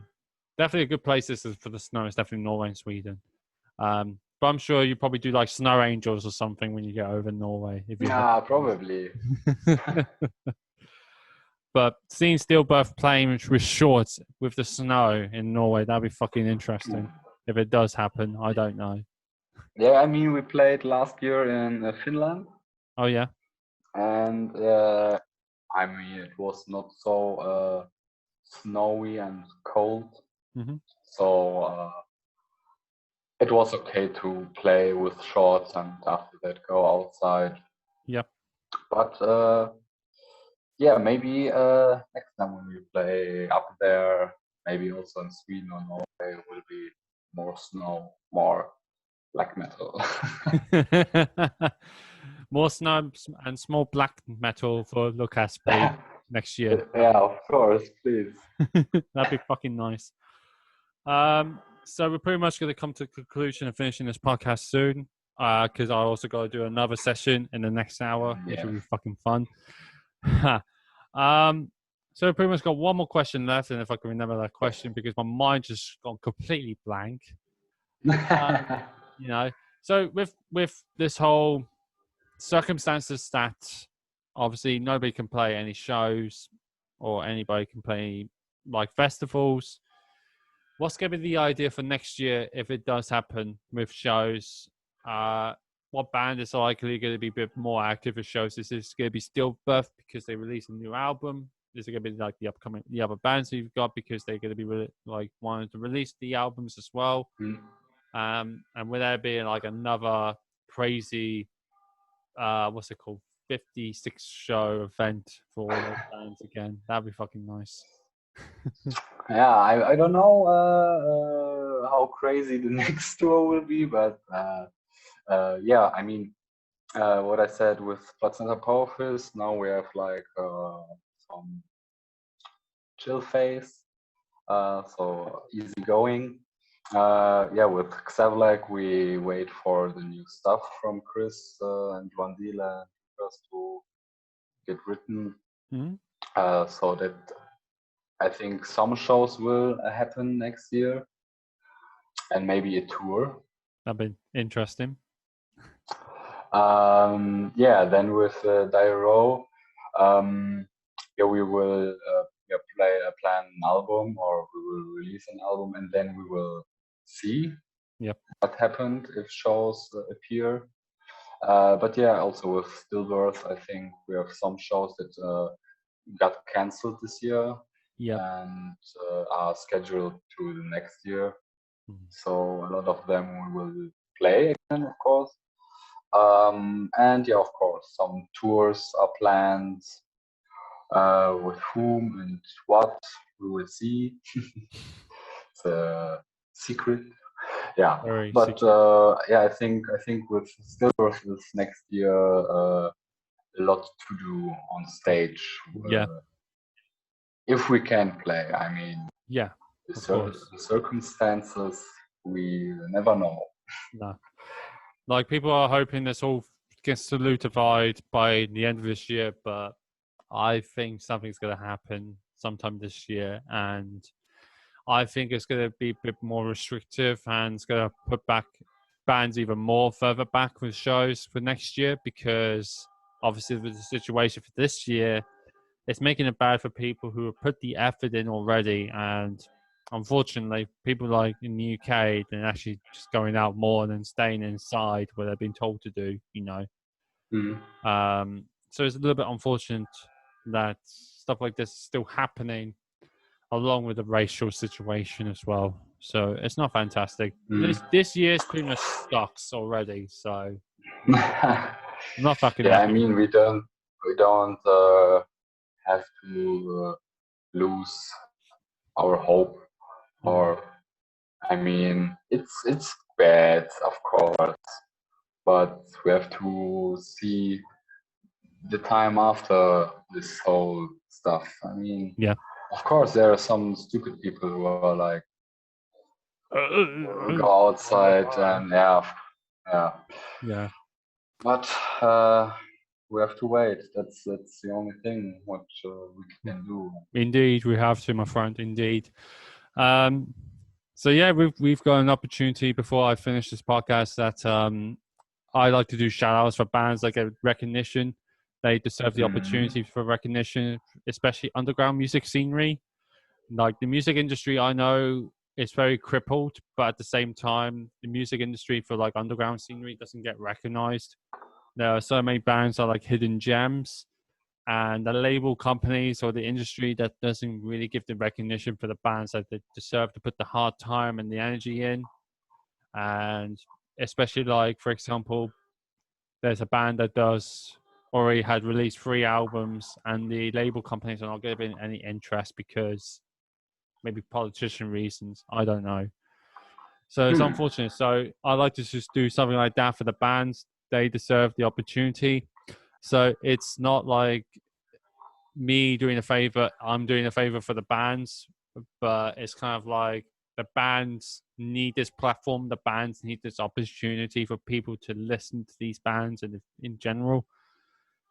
Definitely a good place for the snow. It's definitely Norway and Sweden. But I'm sure you probably do like snow angels or something when you get over Norway. Probably. But seeing Stillbirth playing with shorts with the snow in Norway, that'd be fucking interesting. If it does happen, I don't know. Yeah, I mean, we played last year in Finland. Oh, yeah? And I mean, it was not so snowy and cold. Mm-hmm. So it was okay to play with shorts and after that go outside. Yep. But yeah, maybe next time when we play up there, maybe also in Sweden or Norway, will be more snow, more black metal. More snow and small black metal for Lukas, please, next year. Yeah, of course, please. That'd be fucking nice. So we're pretty much going to come to the conclusion of finishing this podcast soon, because I also got to do another session in the next hour, which will be fucking fun. So we pretty much got one more question left, and if I can remember that question, because my mind just gone completely blank. You know, so with this whole circumstances that obviously nobody can play any shows or anybody can play like festivals, what's going to be the idea for next year if it does happen with shows? What band is likely going to be a bit more active with shows? Is this going to be Stillbirth because they release a new album? Is it going to be like the other bands you've got because they're going to be like wanting to release the albums as well? And will there be like another crazy, what's it called, 56 show event for all those bands again? That'd be fucking nice. Yeah, I don't know how crazy the next tour will be, but yeah, I mean, what I said with Placenta Powerfist, now we have like some chill phase, so easy going. Yeah, with Xavlek, we wait for the new stuff from Chris and Vandila and Lukas to get written. So that I think some shows will happen next year and maybe a tour. That'd be interesting. Yeah, then with Diaroe, yeah, we will plan an album, or we will release an album, and then we will see what happened if shows appear. But yeah, also with Stillbirth, I think we have some shows that got cancelled this year and are scheduled to the next year. So a lot of them we will play again, of course. And yeah, of course, some tours are planned. With whom and what we will see. It's a secret. Yeah, but yeah, I think with Stillbirth this next year, a lot to do on stage. If we can play, I mean, the circumstances we never know. No, like people are hoping this all gets solidified by the end of this year, but I think something's going to happen sometime this year, and I think it's going to be a bit more restrictive, and it's going to put back bands even more further back with shows for next year, because obviously with the situation for this year, it's making it bad for people who have put the effort in already. And unfortunately, people like in the UK, they're actually just going out more than staying inside where they've been told to do, you know. So it's a little bit unfortunate that stuff like this is still happening, along with the racial situation as well. So it's not fantastic. This year's pretty much sucks already. So I'm not fucking yeah, happy. I mean, we don't have to lose our hope, or I mean, it's bad, of course, but we have to see the time after this whole stuff. I mean, yeah, of course, there are some stupid people who are like go outside and yeah. But we have to wait. That's the only thing what we can do. Indeed, we have to, my friend. Indeed. So yeah, we've got an opportunity before I finish this podcast that I like to do shout outs for bands that get recognition. They deserve the opportunity for recognition, especially underground music scenery. Like the music industry, I know is very crippled, but at the same time, the music industry for like underground scenery doesn't get recognized. There are so many bands that are like hidden gems, and the label companies or the industry that doesn't really give the recognition for the bands that they deserve to put the hard time and the energy in. And especially like, for example, there's a band that already had released 3 albums, and the label companies are not giving any interest because maybe politician reasons. I don't know. So it's unfortunate. So I like to just do something like that for the bands. They deserve the opportunity. So it's not like me doing a favor. I'm doing a favor for the bands, but it's kind of like the bands need this platform. The bands need this opportunity for people to listen to these bands and in general.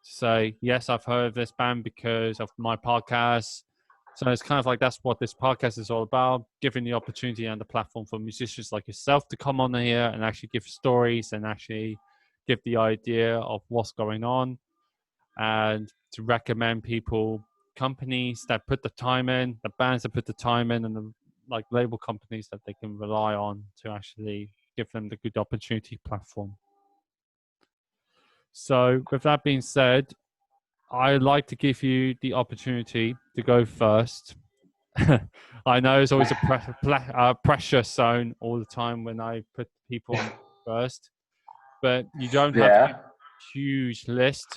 Say, yes, I've heard of this band because of my podcast. So it's kind of like that's what this podcast is all about, giving the opportunity and the platform for musicians like yourself to come on here and actually give stories and actually give the idea of what's going on, and to recommend people, companies that put the time in, the bands that put the time in, and the like label companies that they can rely on to actually give them the good opportunity platform. So with that being said, I'd like to give you the opportunity to go first. I know it's always a pressure zone all the time when I put people on first, but you don't have to give a huge list.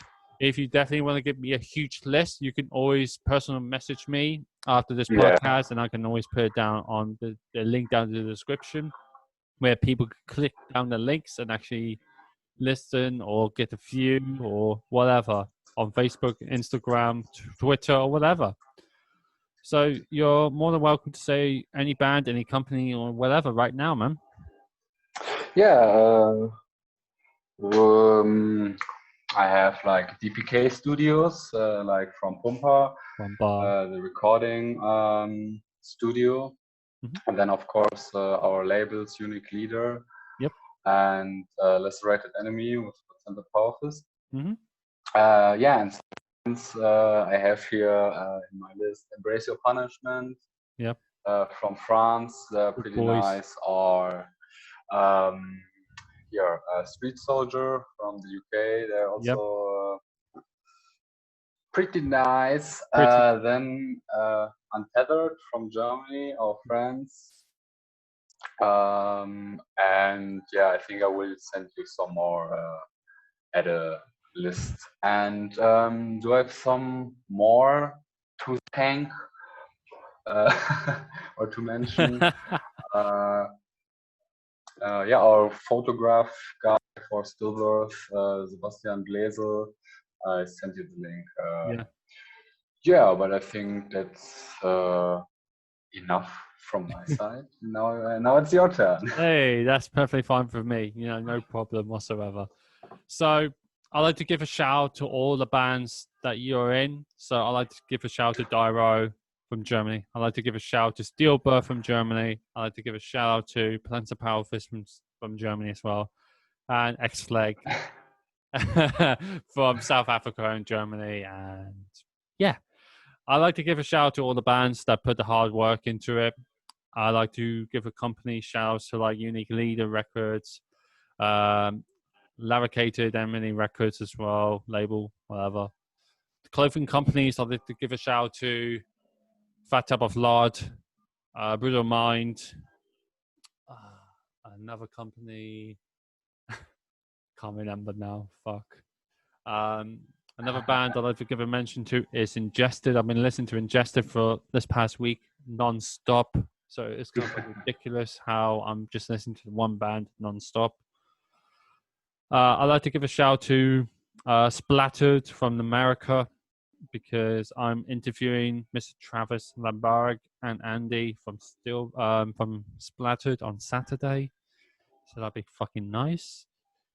If you definitely want to give me a huge list, you can always personal message me after this podcast, and I can always put it down on the link down in the description where people can click down the links and actually listen or get a view or whatever on Facebook, Instagram, Twitter, or whatever. So you're more than welcome to say any band, any company, or whatever right now, man. Yeah, I have like DPK Studios, like from Pumpa, the recording studio, and then of course our labels, Unique Leader, and Lacerated Enemy with Placenta Powerfist. And I have here in my list Embrace Your Punishment. From France, pretty nice. Or Street Soldier from the UK. They're also pretty nice. Then Untethered from Germany, our friends. And yeah, I think I will send you some more at a list. And do I have some more to thank or to mention? Our photograph guy for Stillbirth, Sebastian Gläsel. I sent you the link. But I think that's enough from my side. Now it's your turn. Hey, that's perfectly fine for me. No problem whatsoever. So I'd like to give a shout out to all the bands that you're in. So I'd like to give a shout out to Diaroe from Germany. I'd like to give a shout out to Stillbirth from Germany. I'd like to give a shout out to Placenta Powerfist from Germany as well. And X-Leg from South Africa and Germany. And yeah. I like to give a shout out to all the bands that put the hard work into it. I like to give a company shout to like Unique Leader Records, Laricated Emily Records as well, label, whatever. The clothing companies, I'd like to give a shout out to Fat Tub of Lard, Brutal Mind, another company, can't remember now, fuck. Another band I'd like to give a mention to is Ingested. I've been listening to Ingested for this past week non-stop. So it's kind of like ridiculous how I'm just listening to one band non-stop. I'd like to give a shout to Splattered from America because I'm interviewing Mr. Travis Lambarg and Andy from Splattered on Saturday. So that'd be fucking nice.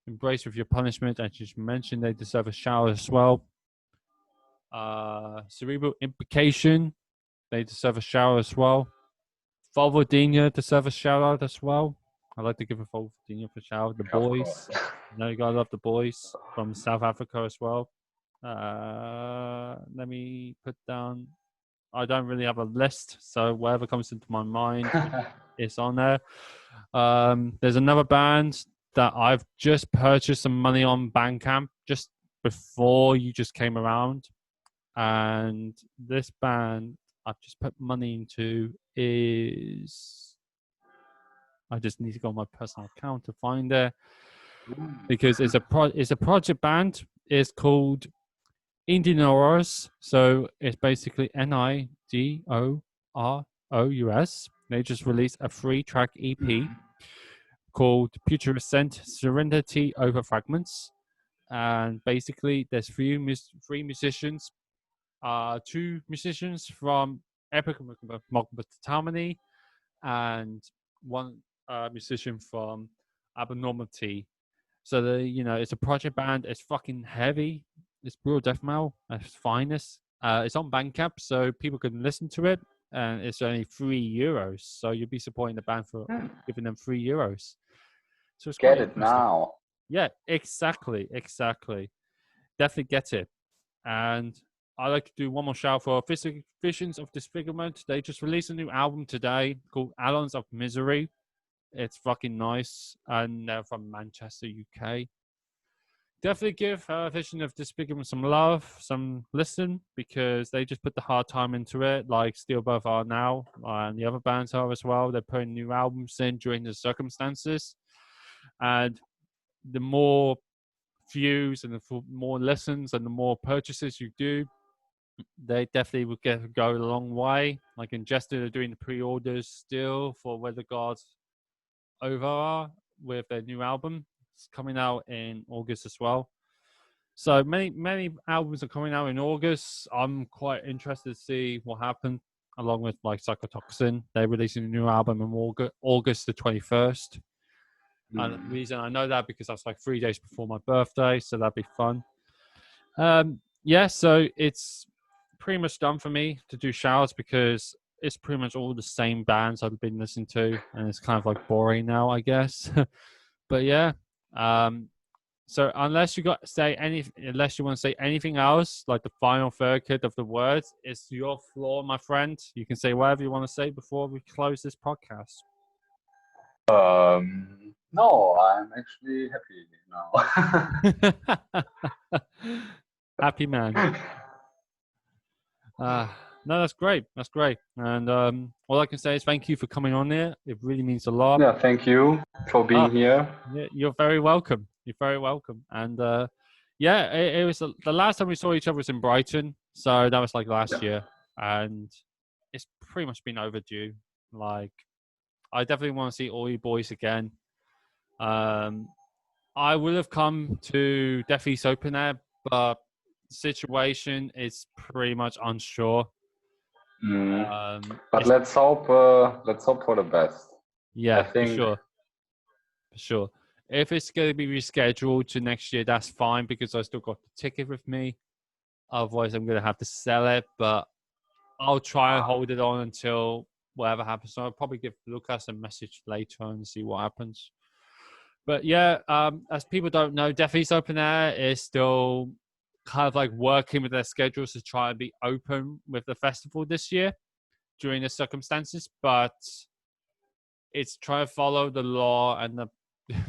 Embrace with Your Punishment, as you mentioned, they deserve a shout as well. Cerebral Implication, they deserve a shout as well. Volvodina deserve a shout out as well. I'd like to give a Volvodina for a shout out. The Boys, you know, you gotta love The Boys from South Africa as well. Let me put down. I don't really have a list, so whatever comes into my mind is on there. There's another band that I've just purchased some money on Bandcamp just before you just came around. And this band I've just put money into is... I just need to go on my personal account to find it. Because it's a project band. It's called Indianoros. So it's basically Nidiorous. They just released a 3-track EP called Future Ascent Serenity Over Fragments. And basically there's three musicians, 2 musicians from Epic Harmony and 1 musician from Abnormality. So it's a project band. It's fucking heavy. It's brutal death metal at its finest. It's on Bandcamp, so people can listen to it, and it's only €3. So you'll be supporting the band for giving them €3. So it's get it now. Yeah, exactly. Definitely get it. And I'd like to do one more shout for Visions of Disfigurement. They just released a new album today called Alons of Misery. It's fucking nice, and they're from Manchester, UK. Definitely give Vision of Disfigurement some love, some listen, because they just put the hard time into it, like Stillbirth are now, and the other bands are as well. They're putting new albums in during the circumstances, and the more views and the more listens and the more purchases you do, they definitely will go a long way. Like Ingested are doing the pre-orders still for Where the Gods Over Are with their new album. It's coming out in August as well. So many albums are coming out in August. I'm quite interested to see what happens, along with like Psychotoxin. They're releasing a new album in August the 21st. And the reason I know that because that's like 3 days before my birthday, so that'd be fun. So it's pretty much done for me to do showers because it's pretty much all the same bands I've been listening to, and it's kind of like boring now, I guess. But yeah, so unless you want to say anything else, like the final third of the words, it's your floor, my friend. You can say whatever you want to say before we close this podcast. No, I'm actually happy now. Happy man. No, that's great. That's great. And all I can say is thank you for coming on here. It really means a lot. Yeah, thank you for being here. Yeah, you're very welcome. You're very welcome. And it was the last time we saw each other was in Brighton. So that was like last year. And it's pretty much been overdue. Like, I definitely want to see all you boys again. I would have come to Death East Open Air, but situation is pretty much unsure. But let's hope for the best. Yeah, for sure. If it's going to be rescheduled to next year, that's fine because I still got the ticket with me. Otherwise, I'm going to have to sell it, but I'll try and hold it on until whatever happens. So I'll probably give Lukas a message later and see what happens. But yeah, as people don't know, Death East Open Air is still kind of like working with their schedules to try and be open with the festival this year during the circumstances, but it's trying to follow the law and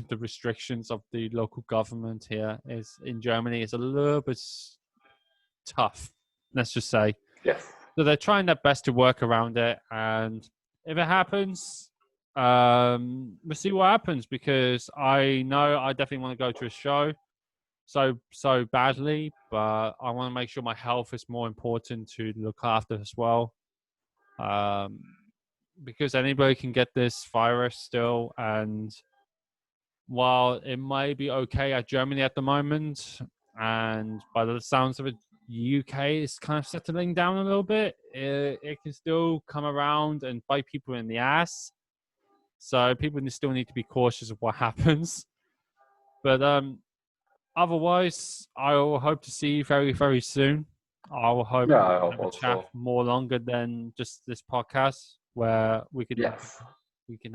the restrictions of the local government here is in Germany is a little bit tough, let's just say. Yes. So they're trying their best to work around it, and if it happens, we'll see what happens, because I know I definitely want to go to a show so badly, but I want to make sure my health is more important to look after as well, because anybody can get this virus still, and while it might be okay at Germany at the moment, and by the sounds of it, UK is kind of settling down a little bit, it can still come around and bite people in the ass. So people still need to be cautious of what happens. But otherwise, I will hope to see you very, very soon. I will hope Yeah, I we hope have a chat also. more longer than just this podcast, where we can Yes.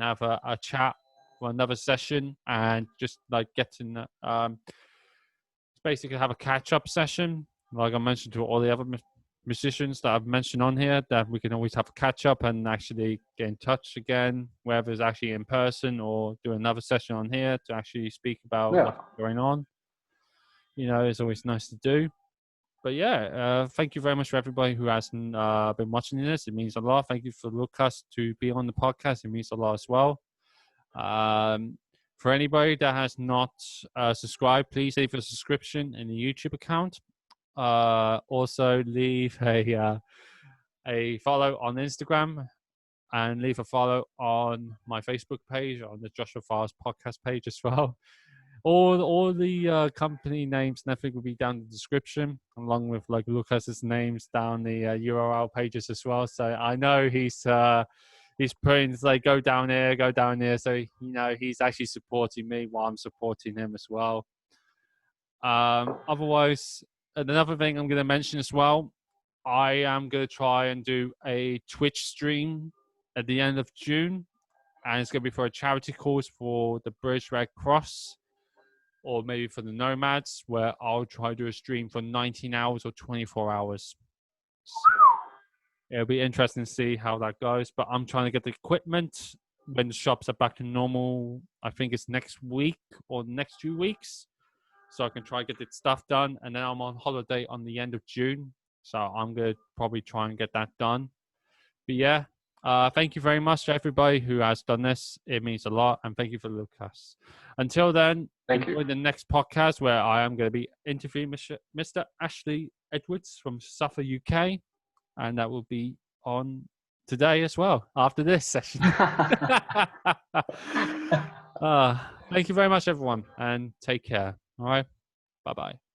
have a chat for another session and just like get to basically have a catch-up session, like I mentioned to all the other musicians that I've mentioned on here, that we can always have a catch-up and actually get in touch again, whether it's actually in person or do another session on here to actually speak about what's going on. You know, it's always nice to do. But yeah, thank you very much for everybody who hasn't been watching this. It means a lot. Thank you for Lukas to be on the podcast. It means a lot as well. For anybody that has not subscribed, please leave a subscription in the YouTube account. Also, leave a follow on Instagram, and leave a follow on my Facebook page, on the Joshua Files podcast page as well. All the company names and everything will be down in the description, along with like Lucas's names down the URL pages as well. So I know he's putting like go down here. So you know he's actually supporting me while I'm supporting him as well. Otherwise, another thing I'm going to mention as well, I am going to try and do a Twitch stream at the end of June, and it's going to be for a charity cause for the British Red Cross, or maybe for the Nomads, where I'll try to do a stream for 19 hours or 24 hours. So it'll be interesting to see how that goes, but I'm trying to get the equipment when the shops are back to normal. I think it's next week or next 2 weeks, so I can try and get the stuff done, and then I'm on holiday on the end of June, so I'm going to probably try and get that done. But yeah, thank you very much to everybody who has done this. It means a lot, and thank you for Lukas. Until then, enjoy the next podcast, where I am going to be interviewing Mr. Ashley Edwards from Suffolk, UK, and that will be on today as well, after this session. Thank you very much, everyone, and take care. All right, bye-bye.